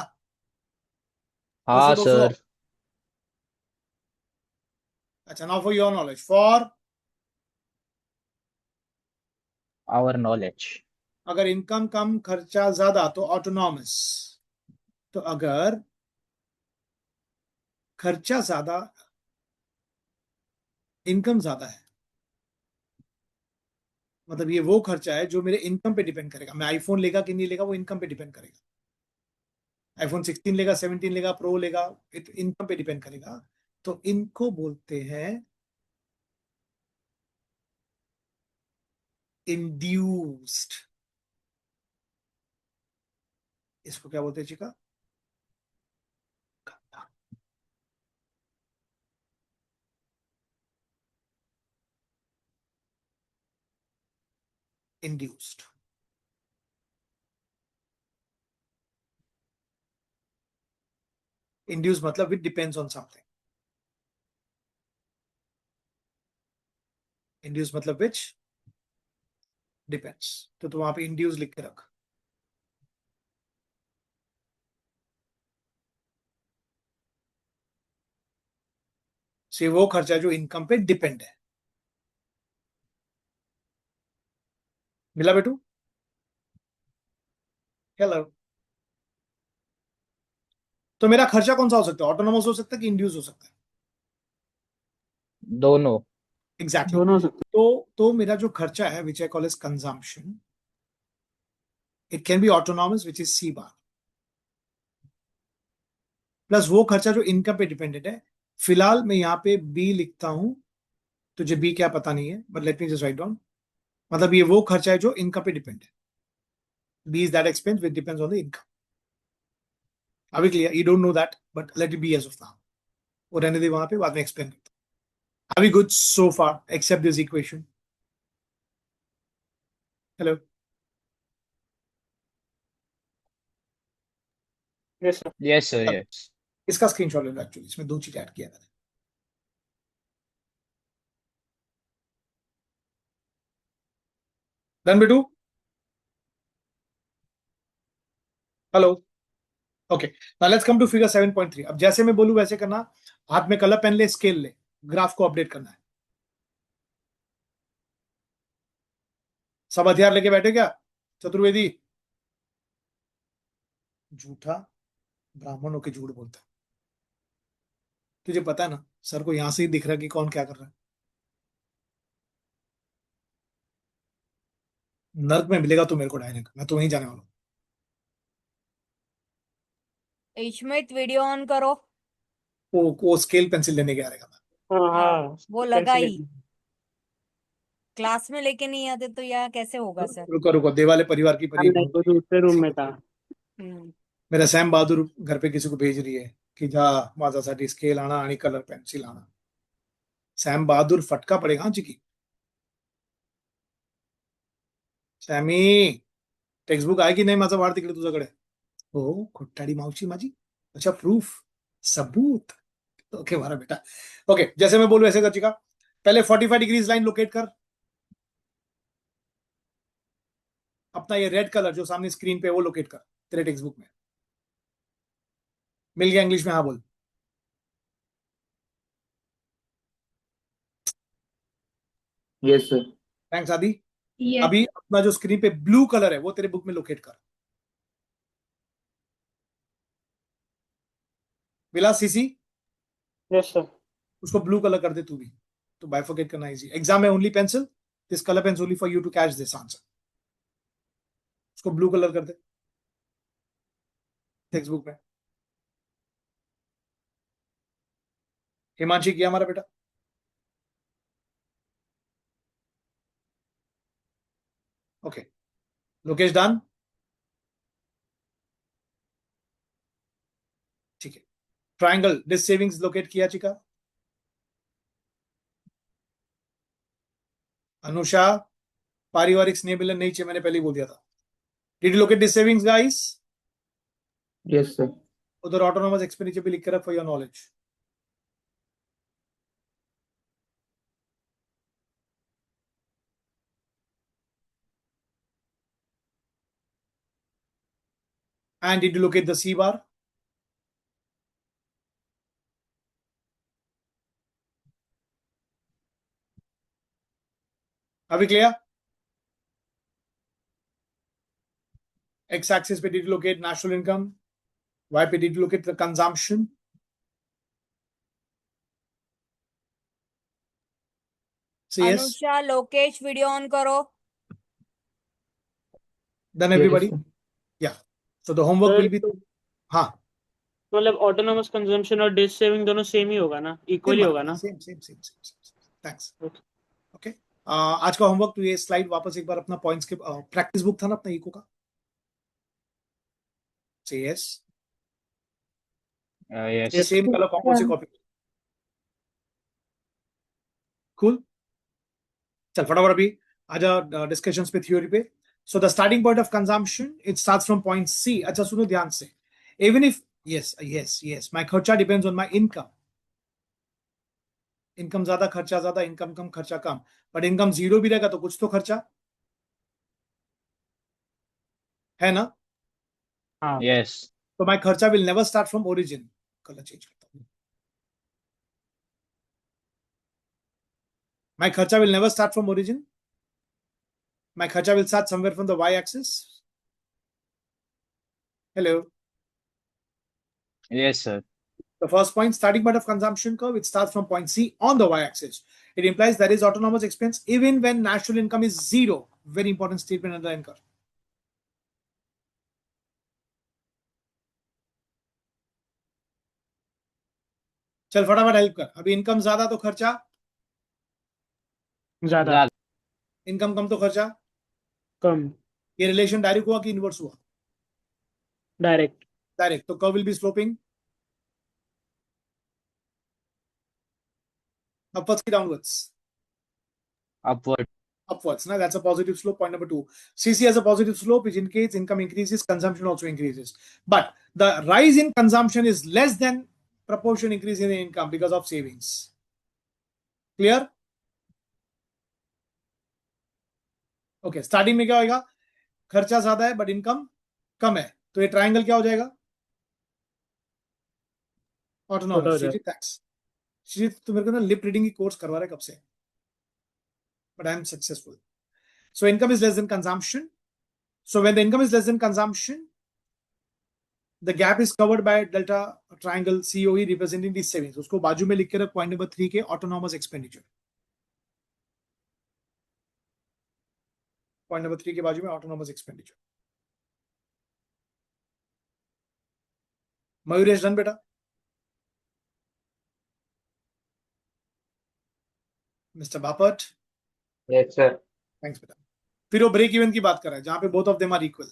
हाँ दोस्तों दोस्तों. सर. अच्छा, now for your knowledge, for our knowledge. अगर इनकम कम खर्चा ज्यादा तो ऑटोनॉमस. तो अगर खर्चा ज्यादा इनकम ज्यादा है, मतलब ये वो खर्चा है जो मेरे इनकम पे डिपेंड करेगा. मैं आईफोन लेगा कि नहीं लेगा वो इनकम पे डिपेंड करेगा. आईफोन 16 लेगा, 17 लेगा, प्रो लेगा, इनकम पे डिपेंड करेगा. तो इनको बोलते हैं इंड्यूस्ड. इसको क्या बोलते हैं चिका? इंड्यूस्ड. इंड्यूस मतलब it depends on something. Induce मतलब विच डिपेंड्स. तो वहां पे इंड्यूस लिख के रख. से वो खर्चा जो इनकम पे डिपेंड है. मिला बेटू? हेलो. तो मेरा खर्चा कौन सा हो सकता है? ऑटोनोमस हो सकता है कि इंड्यूस हो सकता है? दोनों. एग्जैक्टली. दोनों हो सकते तो मेरा जो खर्चा है which I call is consumption, it can be autonomous which is C bar, plus वो खर्चा जो इनकम पे डिपेंडेंट है. फिलहाल मैं यहाँ पे बी लिखता हूं. तुझे बी क्या पता नहीं है, but let me just write down. मतलब ये वो खर्चा है जो इनकम पे डिपेंड है. B is that expense which depends on the income. अभी clear? You don't know that, but let it be as of now. वो रहने दे वहां पे, बाद में एक्सप्लेन करता हूं. अभी good so far except this equation. Hello. हैं. Yes sir. Yes sir. Yes. इसका स्क्रीनशॉट ले लो. एक्चुअली इसमें दो चीज ऐड किया मैंने. डन बेटू? Hello. Okay, now let's come to figure 7.3. अब जैसे मैं बोलूं वैसे करना. हाथ में कलर पेन ले, स्केल ले, ग्राफ को अपडेट करना है. सब हथियार लेके बैठे क्या चतुर्वेदी? झूठा ब्राह्मण होके झूठ बोलता है. तुझे पता है ना, सर को यहां से ही दिख रहा है कि कौन क्या कर रहा है. नर्क में मिलेगा तो मेरे को डायरेक्ट, मैं तो वहीं जाने वाला हूं. इश्मित वीडियो ऑन करो. वो स्केल पेंसिल लेने गया रहेगा. हाँ हाँ हाँ. वो लगाई. क्लास में लेके नहीं आते तो यहाँ कैसे होगा सर. रुको रुको, देवाले परिवार की परी. नहीं, वो दूसरे रूम में था. मेरा सॅम बहादूर घर पे किसी को भेज रही है की जा माझ्यासाठी स्केल आणा आणि कलर पेन्सिल आणा. सॅम बहादूर फटका पडेगा हाँ चिकी. सॅमी, टेक्स्टबुक आहे की नाही माझा वाढ तिकडे तुझ्याकडे? हो, खोटाडी मावशी माझी. अच्छा, प्रूफ, सबूत. ओके मारा बेटा. ओके, जैसे मैं बोलूं ऐसे कर चिका. पहले 45 डिग्रीज लाइन लोकेट कर. अपना ये रेड कलर जो सामने स्क्रीन पे है वो लोकेट कर तेरे टेक्स्टबुक में. मिल गया? इंग्लिश में हाँ बोल. Yes sir. थैंक्स आदि. Yes. अभी अपना जो स्क्रीन पे ब्लू कलर है वो तेरे बुक में लोकेट कर. मिला सीसी? Yes sir. उसको ब्लू कलर कर दे तू भी. तो बाइफोकेट करना इजी. एग्जाम में only pencil, this colour pen only for you to catch this answer. उसको ब्लू कलर कर दे टेक्स्ट बुक में. हिमांशी किया हमारा बेटा. ओके. लोकेश डन. ठीक है. ट्रायंगल दिस सेविंग्स लोकेट किया चिका. अनुषा पारिवारिक स्नेह मिलन नहीं चाहिए, मैंने पहले ही बोल दिया था. Did you locate this savings guys? Yes, sir. उधर ऑटोनोमस एक्सपेंडिचर भी लिख कर रख for your knowledge. And did you locate the C bar? Are we clear? X axis पे did you locate national income? Y पे did you locate the consumption? Say yes. Anusha Lokesh video on करो. Done Yes, everybody? sir. Yeah. So the homework will be. हाँ. मतलब autonomous consumption और dish saving दोनों same ही होगा ना, equally होगा ना? Same. Thanks. Okay. Okay. आज का होमवर्क तो ये स्लाइड वापस एक बार अपना पॉइंट्स के प्रैक्टिस बुक था ना अपना इको का. Say yes. Yes. ये सेम कलर कौन से कॉपी. Cool. चल फटाफट अभी आजा डिस्कशंस पे थ्योरी पे. So the starting point of consumption, it starts from point C. अच्छा सुनो ध्यान से. Even if yes, my खर्चा depends on my income. Income ज्यादा खर्चा ज्यादा, इनकम कम खर्चा कम. बट इनकम जीरो भी रहेगा तो कुछ तो खर्चा है ना. Yes. तो my खर्चा will never start from origin. Colour change करता हूं. My खर्चा will never start from origin. My खर्चा will start somewhere from the y-axis. Hello. Yes, sir. The first point, starting point of consumption curve, it starts from point C on the y-axis. It implies there is autonomous expense even when national income is zero. Very important statement under anchor. चल फटाफट help कर. अभी income ज्यादा तो खर्चा, ज्यादा, income कम तो खर्चा. कम, ये रिलेशन डायरेक्ट हुआ कि इनवर्स हुआ? डायरेक्ट. डायरेक्ट. तो curve will be sloping upwards ki downwards? Upward. Upwards. Now that's a positive slope. Point number 2. CC has a positive slope, which indicates income increases, consumption also increases. But the rise in consumption is less than proportion increase in income because of savings. Clear? Okay. Starting में क्या होगा? खर्चा ज्यादा है but income कम है, तो ये triangle क्या हो जाएगा? ऑटोनॉमस. थैंक्स श्रीजीत. तो मेरे को ना लिप रीडिंग की कोर्स करवा रहे कब से, but I am successful. So income is less than consumption. So when the income is less than consumption, the gap is covered by delta triangle COE representing these savings. उसको बाजू में लिख के रख पॉइंट नंबर 3 के autonomous expenditure. Point number 3 के बाजू में autonomous expenditure. मयूरेश डन बेटा. Mister Bapat. Yes, sir. Thanks बेटा. फिर वो ब्रेक इवन की बात कर रहा है जहां पे both of them are equal.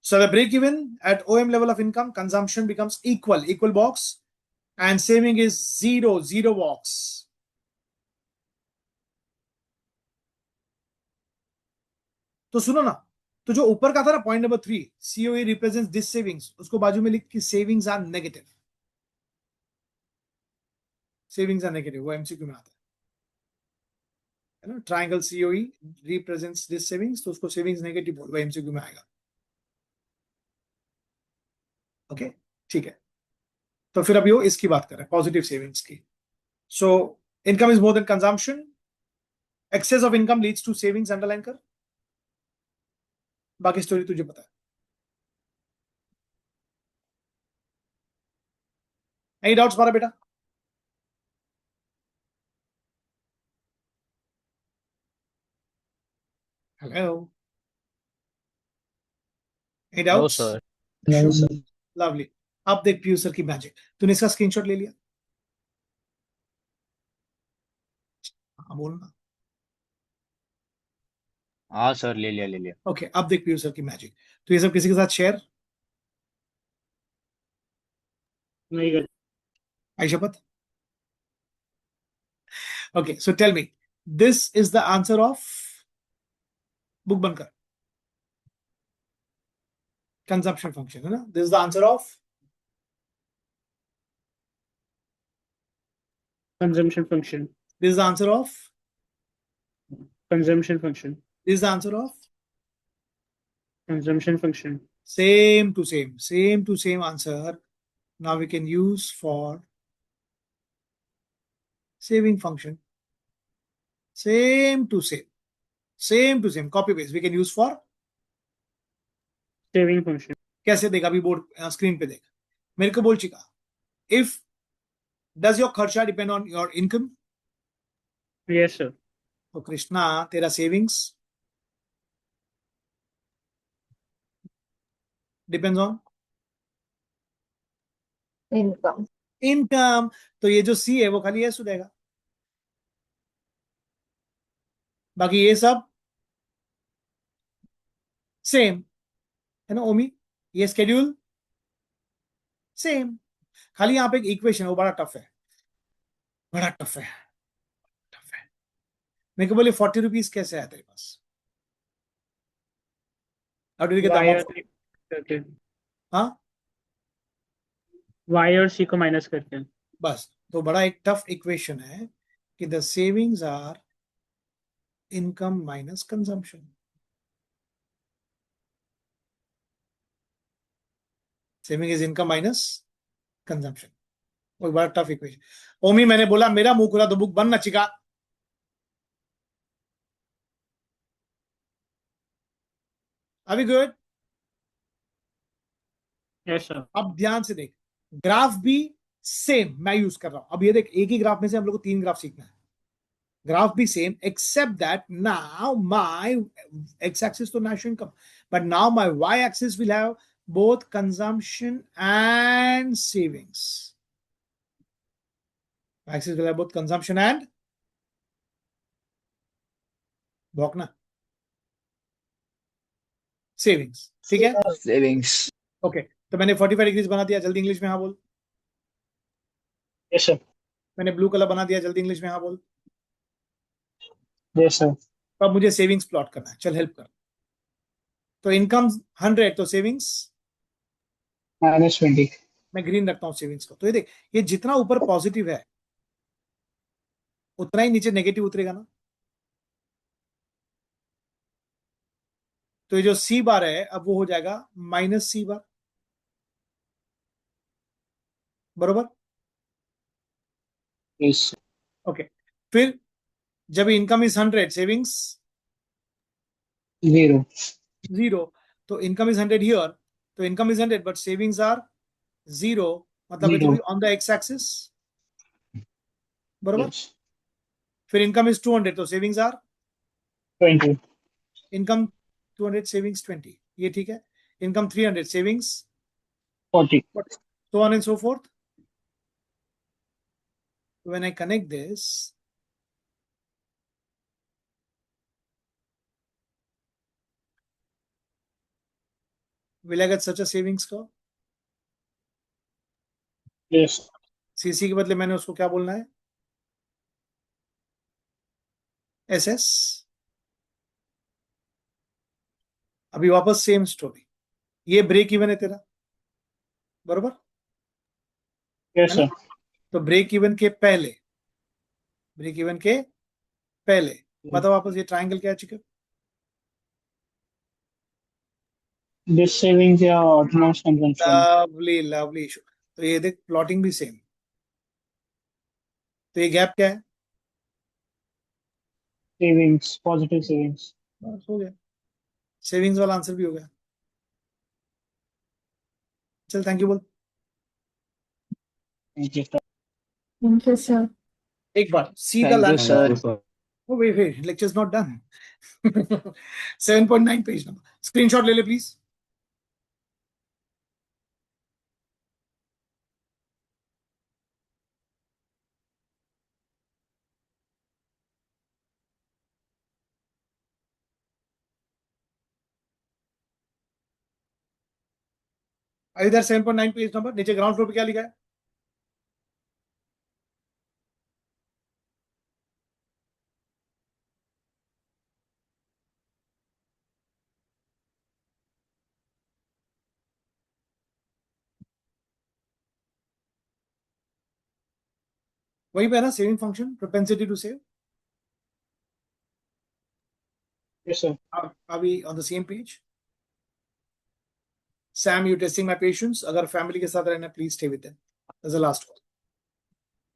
So the break even at OM level of income, consumption becomes equal box, and saving is zero box. तो सुनो ना, तो जो ऊपर का था ना point number 3, COE represents this savings, उसको बाजू में लिख कि savings are negative. Savings are negative, वो एमसीक्यू में आता है ना. Triangle COE represents this savings, तो उसको सेविंग्स नेगेटिव बोल, वो एमसीक्यू में आएगा. ओके ठीक है. तो फिर अभी वो इसकी बात कर रहे हैं, पॉजिटिव सेविंग्स की. So income is more than consumption. Excess of income leads to savings. Underline कर. बाकी स्टोरी तुझे पता है. एनी डाउट्स हमारा बेटा? Hello. Any No, doubts? sir. No, sir. Lovely. अब देख पीयूष सर की मैजिक. तूने इसका स्क्रीनशॉट ले लिया? हाँ बोलना. हाँ सर, ले लिया. ओके, अब देख पीयूष सर की मैजिक. तो ये सब किसी के साथ शेयर? नहीं कर आई शपथ. Okay, so tell me, this is the answer of book बंद कर. Consumption function है ना? This is the answer of consumption function. this is the answer of Consumption function. this is the answer of Consumption function. same to same answer. Now we can use for saving function. Same to same copy paste we can use for Saving function. कैसे देगा अभी board screen पे देख. मेरे को बोल चिका. If does your खर्चा depend on your income? Yes, sir. तो कृष्णा तेरा savings depends on Income. Income. तो ये जो सी है वो खाली यस हो जाएगा. बाकी ये सब सेम है ना ओमी. ये स्केड्यूल सेम. खाली यहां पे एक इक्वेशन वो बड़ा टफ है. मेरे को बोले 40 रुपीज कैसे आया तेरे पास? How do you get the Y amount? और C करके. हाँ Y और C को माइनस करके. बस. तो बड़ा एक टफ इक्वेशन है कि the savings are income minus consumption. Saving is income minus consumption. वो बड़ा टफ इक्वेशन. ओमी मैंने बोला मेरा मुंह खुला तो बुक बंद ना चिका. अभी गुड. Yes, sir. अब ध्यान से देख. ग्राफ भी सेम मैं यूज कर रहा हूं. अब ये देख एक ही ग्राफ में से हम लोग को 3 ग्राफ सीखना है. ग्राफ भी same except that now my X axis तो national income but now my Y axis will have both consumption and savings. Axis will have both consumption and भौंकना सेविंग्स. ठीक है. Savings. ओके तो मैंने 45 degrees बना दिया. जल्दी इंग्लिश में हाँ बोल. Yes, sir. मैंने ब्लू कलर बना दिया. जल्दी इंग्लिश में हाँ बोल. Yes, sir. तो अब मुझे सेविंग्स प्लॉट करना है. चल हेल्प कर. तो इनकम 100 तो सेविंग्स -20. मैं ग्रीन रखता हूं सेविंग्स को. तो ये देख ये जितना ऊपर पॉजिटिव है उतना ही नीचे नेगेटिव उतरेगा ना. तो ये जो सी बार है अब वो हो जाएगा माइनस सी बार. बरोबर. Yes. ओके फिर जब इनकम इज 100 सेविंग्स 0. 0. तो इनकम इज 100 हियर. तो income is 100 but savings are 0. मतलब it will be on the X axis. बरोबर. Yes. फिर इनकम इज 200 तो सेविंग्स आर 20. Income 200 savings 20. ये ठीक है. Income 300 savings 40. so on and so forth. When I connect this, will I get such a savings curve? Yes. CC के बदले मैंने उसको क्या बोलना है? एसएस. अभी वापस सेम स्टोरी. ये ब्रेक इवन है तेरा. बरोबर. Yes, sir. तो ब्रेक इवन के पहले बताओ वापस ये ट्रायंगल क्या है चिकन? This savings या autonomous consumption. Lovely issue. तो ये देख प्लॉटिंग भी सेम. तो ये गैप क्या है? Savings. Positive savings. बस हो गया. सेविंग्स वाला आंसर भी हो गया. चल थैंक यू बोल. Thank you, sir. Thank you, sir. एक बार see the Thank you, line. sir. Oh, wait, lecture is not done. 7.9 page number. Screenshot ले ले please. इधर 7.9 पेज नंबर, नीचे ग्राउंड फ्लोर पे क्या लिखा है? वहीं पे है ना, saving function, propensity to save. Yes, sir. Are we on the same page? Sam, you testing my patience? अगर फैमिली के साथ रहना, please stay with them. That's the last one.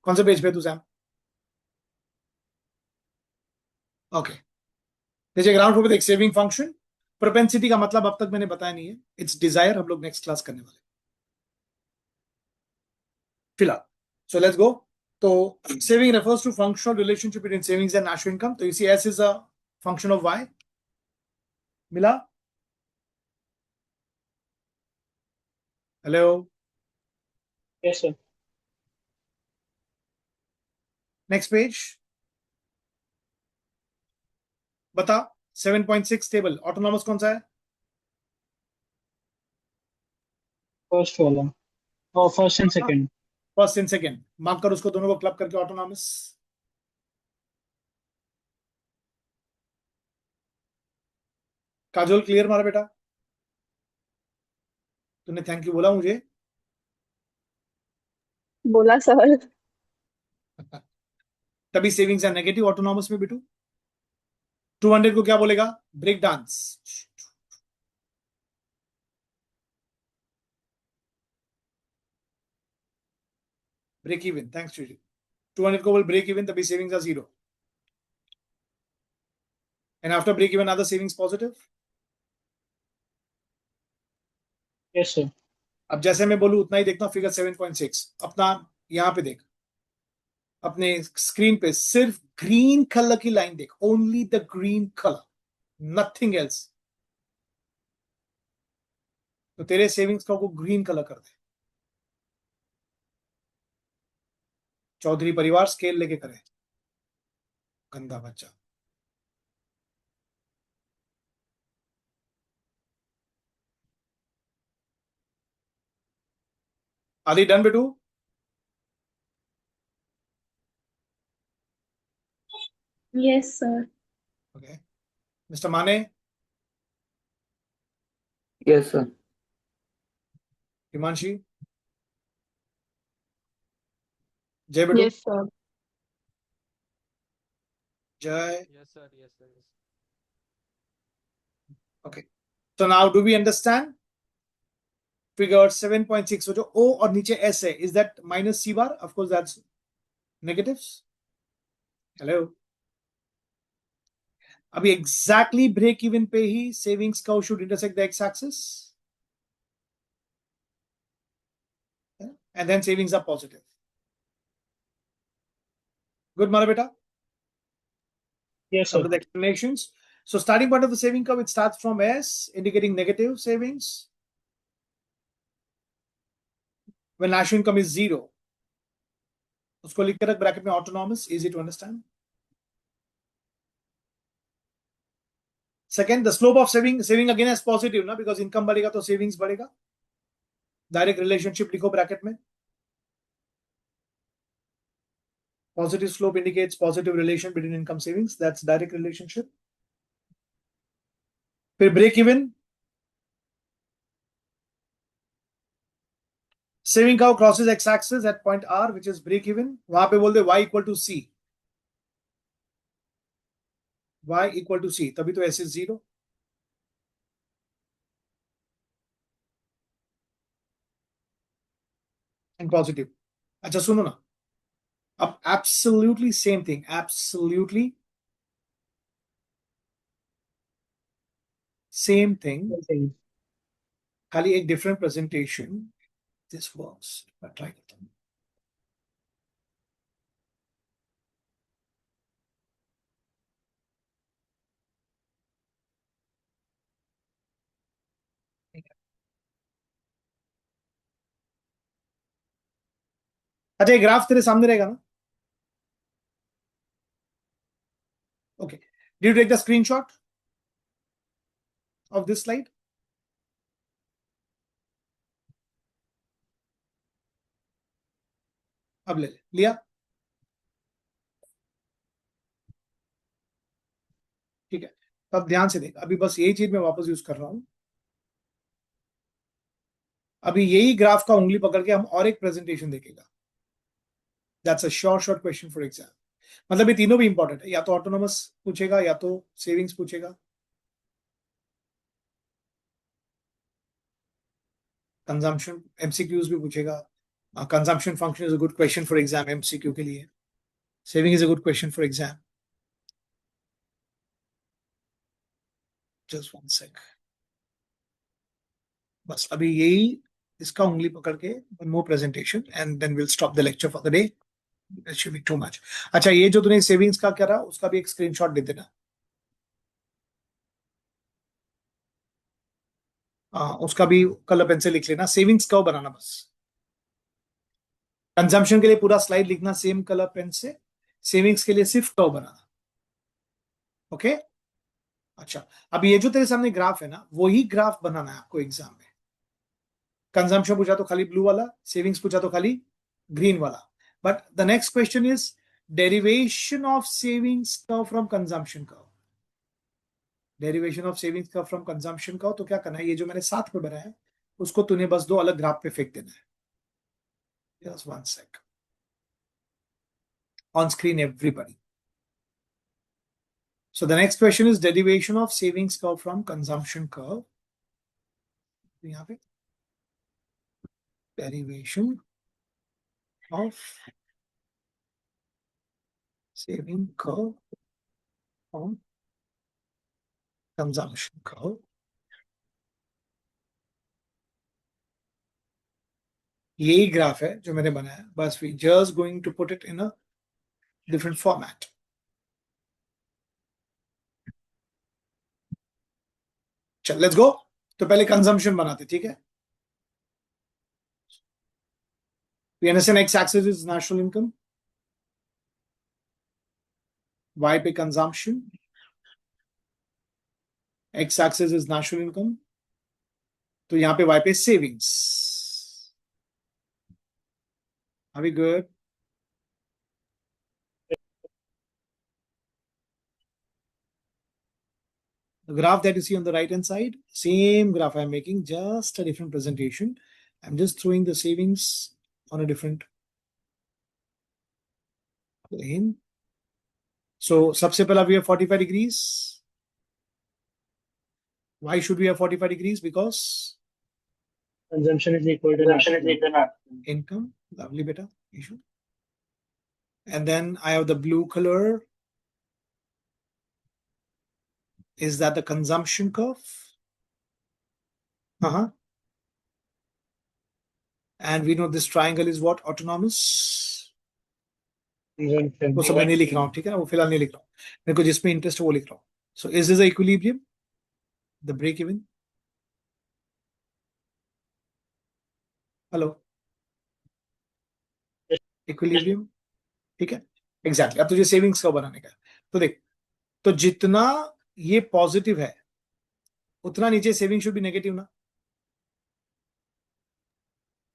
कौन से पेज पे तू सैम? ओके, नीचे ग्राउंड फ्लोर पे देख, सेविंग फंक्शन. प्रोपेंसिटी का मतलब अब तक मैंने बताया नहीं है, इट्स डिजायर. हम लोग नेक्स्ट क्लास करने वाले फिलहाल. So let's go. तो saving refers to functional relationship between savings and national income. तो you see S is a function of Y. मिला? Hello, Yes, sir. Next page. बता, 7.6 टेबल ऑटोनॉमस कौन सा है? First वाला. Oh, first and second. First and second. Mark कर उसको, दोनों को क्लब करके ऑटोनॉमस. काजोल क्लियर मारा बेटा? तूने थैंक यू बोला मुझे? बोला सर. तभी सेविंग्स है नेगेटिव ऑटोनॉमस में बेटू. 200 को क्या बोलेगा? Break dance. Break even. Thanks to you. 200 को बोल ब्रेक इवन, तभी savings are zero. And after break even, are the savings positive? Yes, sir. अब जैसे मैं बोलूं उतना ही देखना. फिगर 7.6 अपना यहां पे देख, अपने स्क्रीन पे सिर्फ ग्रीन कलर की लाइन देख. Only the green colour, nothing else. तो तेरे सेविंग्स का को ग्रीन कलर कर दे. चौधरी परिवार स्केल लेके करे. गंदा बच्चा. आदि डन बेटू? Yes, sir. Okay. Mister Mane, Yes, sir. Himanshi, Jay बेटू. Yes, sir. जय. Yes, sir. Yes, sir. Yes. Okay. So now do we understand? Figure 7.6. So जो O और नीचे S है, is that minus C bar? Of course that's negatives. Hello. अभी exactly break even पे ही savings curve should intersect the x-axis. And then savings are positive. Good, Mara beta? Yes, Some sir. of the explanations. So starting point of the saving curve, it starts from S, indicating negative savings. When national income is zero, उसको लिख के रख bracket में autonomous, easy to understand. Second, the slope of saving again is positive ना, because income बढ़ेगा तो savings बढ़ेगा. Direct relationship लिखो ब्रैकेट में. Positive slope indicates positive relation between income savings. That's direct relationship. फिर break even. Saving curve crosses x-axis at point R, which is break even. वहां पे बोल दे y equal to C. Y equal to C. तभी तो S is 0. And positive. अच्छा सुनो ना. अब absolutely same thing. Absolutely same thing. खाली एक different presentation. This works. But try it. . अच्छा, ये ग्राफ तेरे सामने रहेगा ना? Okay, did you take the screenshot of this slide? अब ले लिया? ठीक है, तो अब ध्यान से देख, अभी बस यही चीज मैं वापस यूज कर रहा हूं। अभी यही ग्राफ का उंगली पकड़ के हम और एक प्रेजेंटेशन देखेगा। That's a short question for exam. मतलब ये तीनों भी इंपॉर्टेंट है, या तो ऑटोनोमस पूछेगा या तो सेविंग्स पूछेगा, कंजम्पशन एमसीक्यूज भी पूछेगा। Consumption function is a good question for exam MCQ के लिए। Saving is a good question for exam. Just one sec, बस अभी यही इसका उंगली पकड़ के one more presentation and then will stop the lecture for the day. It should be too much. अच्छा, ये जो तूने सेविंग्स का करा उसका भी एक स्क्रीनशॉट दे देना। उसका भी कलर पेन से लिख लेना। सेविंग्स कब बनाना, बस कंजम्पशन के लिए पूरा स्लाइड लिखना सेम कलर पेन से, सेविंग्स के लिए सिर्फ कब बनाना। ओके अच्छा, अब ये जो तेरे सामने ग्राफ है ना, वही ग्राफ बनाना है आपको एग्जाम में। कंजम्पशन पूछा तो खाली ब्लू वाला, सेविंग्स पूछा तो खाली ग्रीन वाला। But the next question is derivation of savings curve from consumption curve. Derivation of savings curve from consumption curve, तो क्या करना है, ये जो मैंने साथ में बनाया है उसको तूने बस दो अलग ग्राफ पे फेंक देना है। Just one sec. On screen, everybody. So the next question is derivation of savings curve from consumption curve. यहाँ पे derivation of saving curve from consumption curve. यही ग्राफ है जो मैंने बनाया, बस we just going to put it in a different format. चल let's go. तो पहले कंजम्पशन बनाते, ठीक है? We understand x axis is national income, y पे consumption, x axis is national income, तो यहाँ पे y पे savings. Are we good? The graph that you see on the right hand side, same graph I'm making, just a different presentation. I'm just throwing the savings on a different plane. So, सबसे पहला we have 45 degrees. Why should we have 45 degrees? Because Consumption is equal to income. Lovely beta. Issue. And then I have the blue color. Is that the consumption curve? And we know this triangle is what? Autonomous. वो सब मैं नहीं लिख रहा हूँ, ठीक है ना, वो फिलहाल नहीं लिख रहा हूँ, मेरे को जिसमें इंटरेस्ट है वो लिख रहा हूँ. So is this a equilibrium? The break even? Hello, equilibrium, ठीक है, एग्जैक्टली. अब तुझे सेविंग्स का बनाने का है, तो देख, तो जितना ये पॉजिटिव है उतना नीचे सेविंग शुड बी नेगेटिव ना.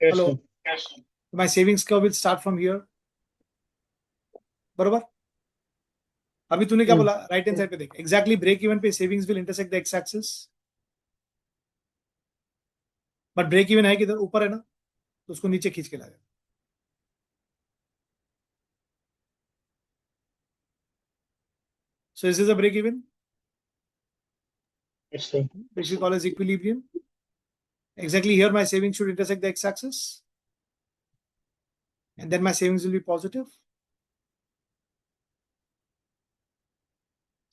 Hello, my savings curve will start from here, बरोबर. अभी तूने क्या बोला, राइट हैंड साइड पे देख, एग्जैक्टली ब्रेक इवन पे savings will intersect the X axis. But break even है किधर, ऊपर है ना, तो उसको नीचे खींच के लाएगा. So is this a break even? Yes, sir. Which we call as equilibrium. Exactly here my savings should intersect the x-axis. And then my savings will be positive.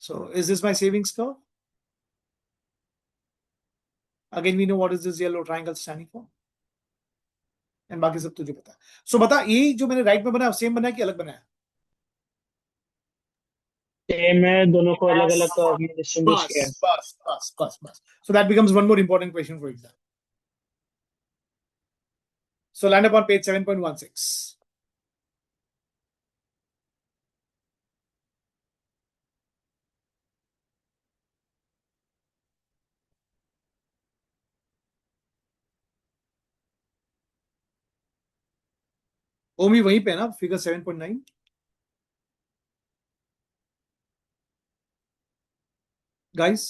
So is this my savings curve? Again, we know what is this yellow triangle standing for. And बाकी सब तुझे पता है. So बता, ये जो मैंने right में बनाया सेम बनाया कि अलग बनाया? सेम है, दोनों को अलग अलग कर्व में डिस्टिंग्विश किया है. बस. So that becomes one more important question for exam. So land upon page 7.16. ओमी वहीं पे है ना, फिगर 7.9। गाइस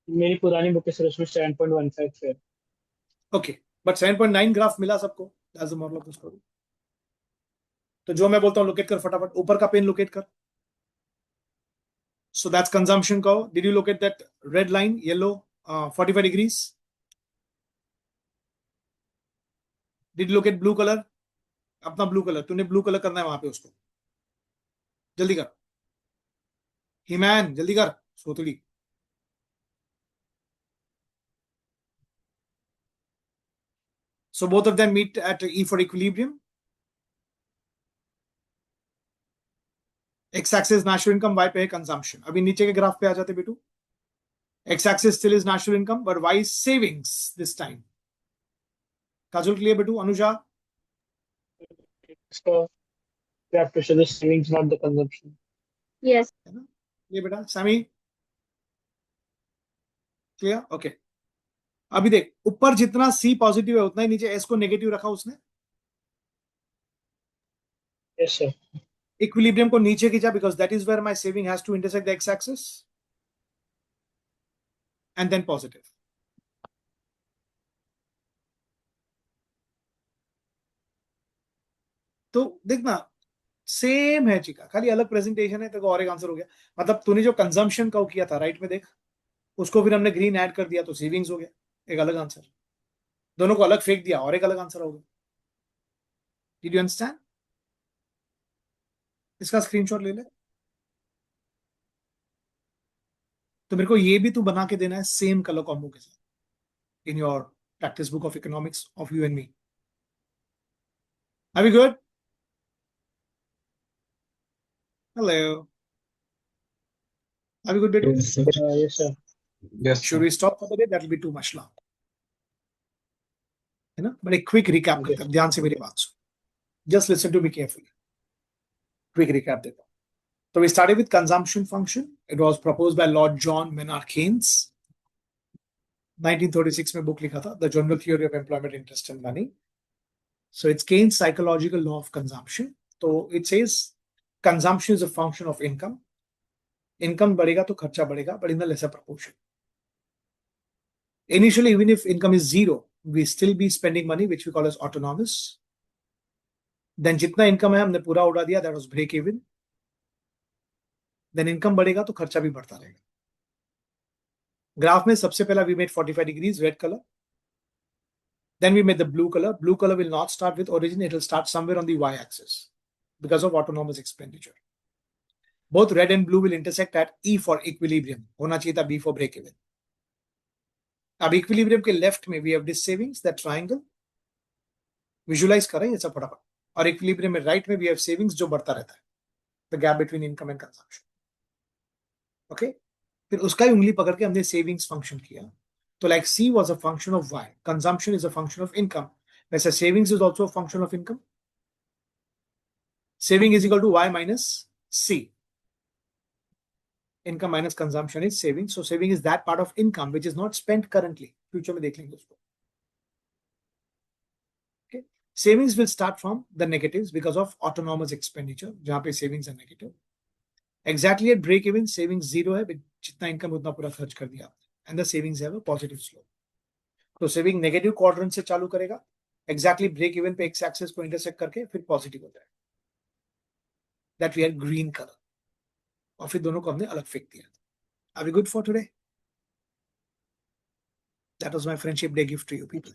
मेरी पुरानी बुक है सर, उसमें 7.15 पे। ओके, बट 7.9 ग्राफ मिला सबको, that's the model of the story. तो जो मैं बोलता हूँ लोकेट कर फटाफट, ऊपर का पेन लोकेट कर। So that's consumption curve. Did you look at that red line, yellow, 45 degrees? Did you look at blue color? अपना blue color, तूने blue color करना है वहां पे उसको। जल्दी कर हिमैन, जल्दी कर सोतली। So both of them meet at E for equilibrium. X axis national income, Y पे है consumption। अभी नीचे के ग्राफ पे आ जाते बेटू। X axis still is national income, but Y is savings this time. Kajal clear बेटू? अनुजा? इसका we have to show the savings, not the consumption. Yes. ये बेटा सैमी क्लियर? ओके। अभी देख, ऊपर जितना C पॉजिटिव है उतना ही नीचे S को नेगेटिव रखा उसने। Yes sir. इक्विलिब्रियम को नीचे खींचा because that is where my saving has to intersect the X axis and then positive. तो देखना सेम है चिका, खाली अलग प्रेजेंटेशन है, तो और एक आंसर हो गया। मतलब तूने जो कंजम्पशन का किया था राइट में देख, उसको फिर हमने ग्रीन ऐड कर दिया तो सेविंग्स हो गया, एक अलग आंसर। दोनों को अलग फेंक दिया और एक अलग आंसर हो गया। Did you understand? इसका स्क्रीनशॉट ले ले। तो मेरे को ये भी तू बना के देना है सेम कलर कॉम्बो के साथ in your practice book of economics of you and me. Are we good? Hello, are we good बेटू? Yes sir. Yes, Should we stop for the day? That will be too much long. है ना? But एक quick recap करते हैं, ध्यान से मेरी बात सुन। Just listen to me carefully. Quick recap देता हूं। So we started with consumption function. It was proposed by Lord John Maynard Keynes. 1936 में बुक लिखा था, The General Theory of Employment, Interest and Money. So it's Keynes' psychological law of consumption. So it says consumption is a function of income. Income बढ़ेगा तो खर्चा बढ़ेगा, but in the lesser proportion. Initially, even if income is zero, we still be spending money, which we call as autonomous. Then जितना income है हमने पूरा उड़ा दिया, that was break even. Then income बढ़ेगा तो खर्चा भी बढ़ता रहेगा। ग्राफ में सबसे पहला we made 45 degrees, red color. Then we made the blue color. Blue color will not start with origin, it will start somewhere on the y-axis because of autonomous expenditure. Both red and blue will intersect at E for equilibrium. होना चाहिए था B for break even. अब equilibrium के left में we have this savings, that triangle. Visualize करें ये सब फटाफट। और equilibrium में right में we have savings जो बढ़ता रहता है, the gap between income and consumption. Okay? फिर उसका ही उंगली पकड़ के हमने सेविंग्स फंक्शन किया। तो like C was a function of Y, consumption is a function of income. वैसे savings is also a function of income. Saving is equal to Y minus C. Income minus consumption is saving. So saving is that part of income which is not spent currently. Future में देख लेंगे उसको। Okay? Savings will start from the negatives because of autonomous expenditure, जहाँ पे savings are negative. Exactly at break even, savings zero है, जितना income उतना पूरा खर्च कर दिया आपने, and the savings have a positive slope. तो saving negative quadrant से चालू करेगा, exactly break even पे x axis को intersect करके फिर positive हो जाएगा, that we are green color, और फिर दोनों को हमने अलग फेंक दिया। Are we good for today? That was my friendship day gift to you people.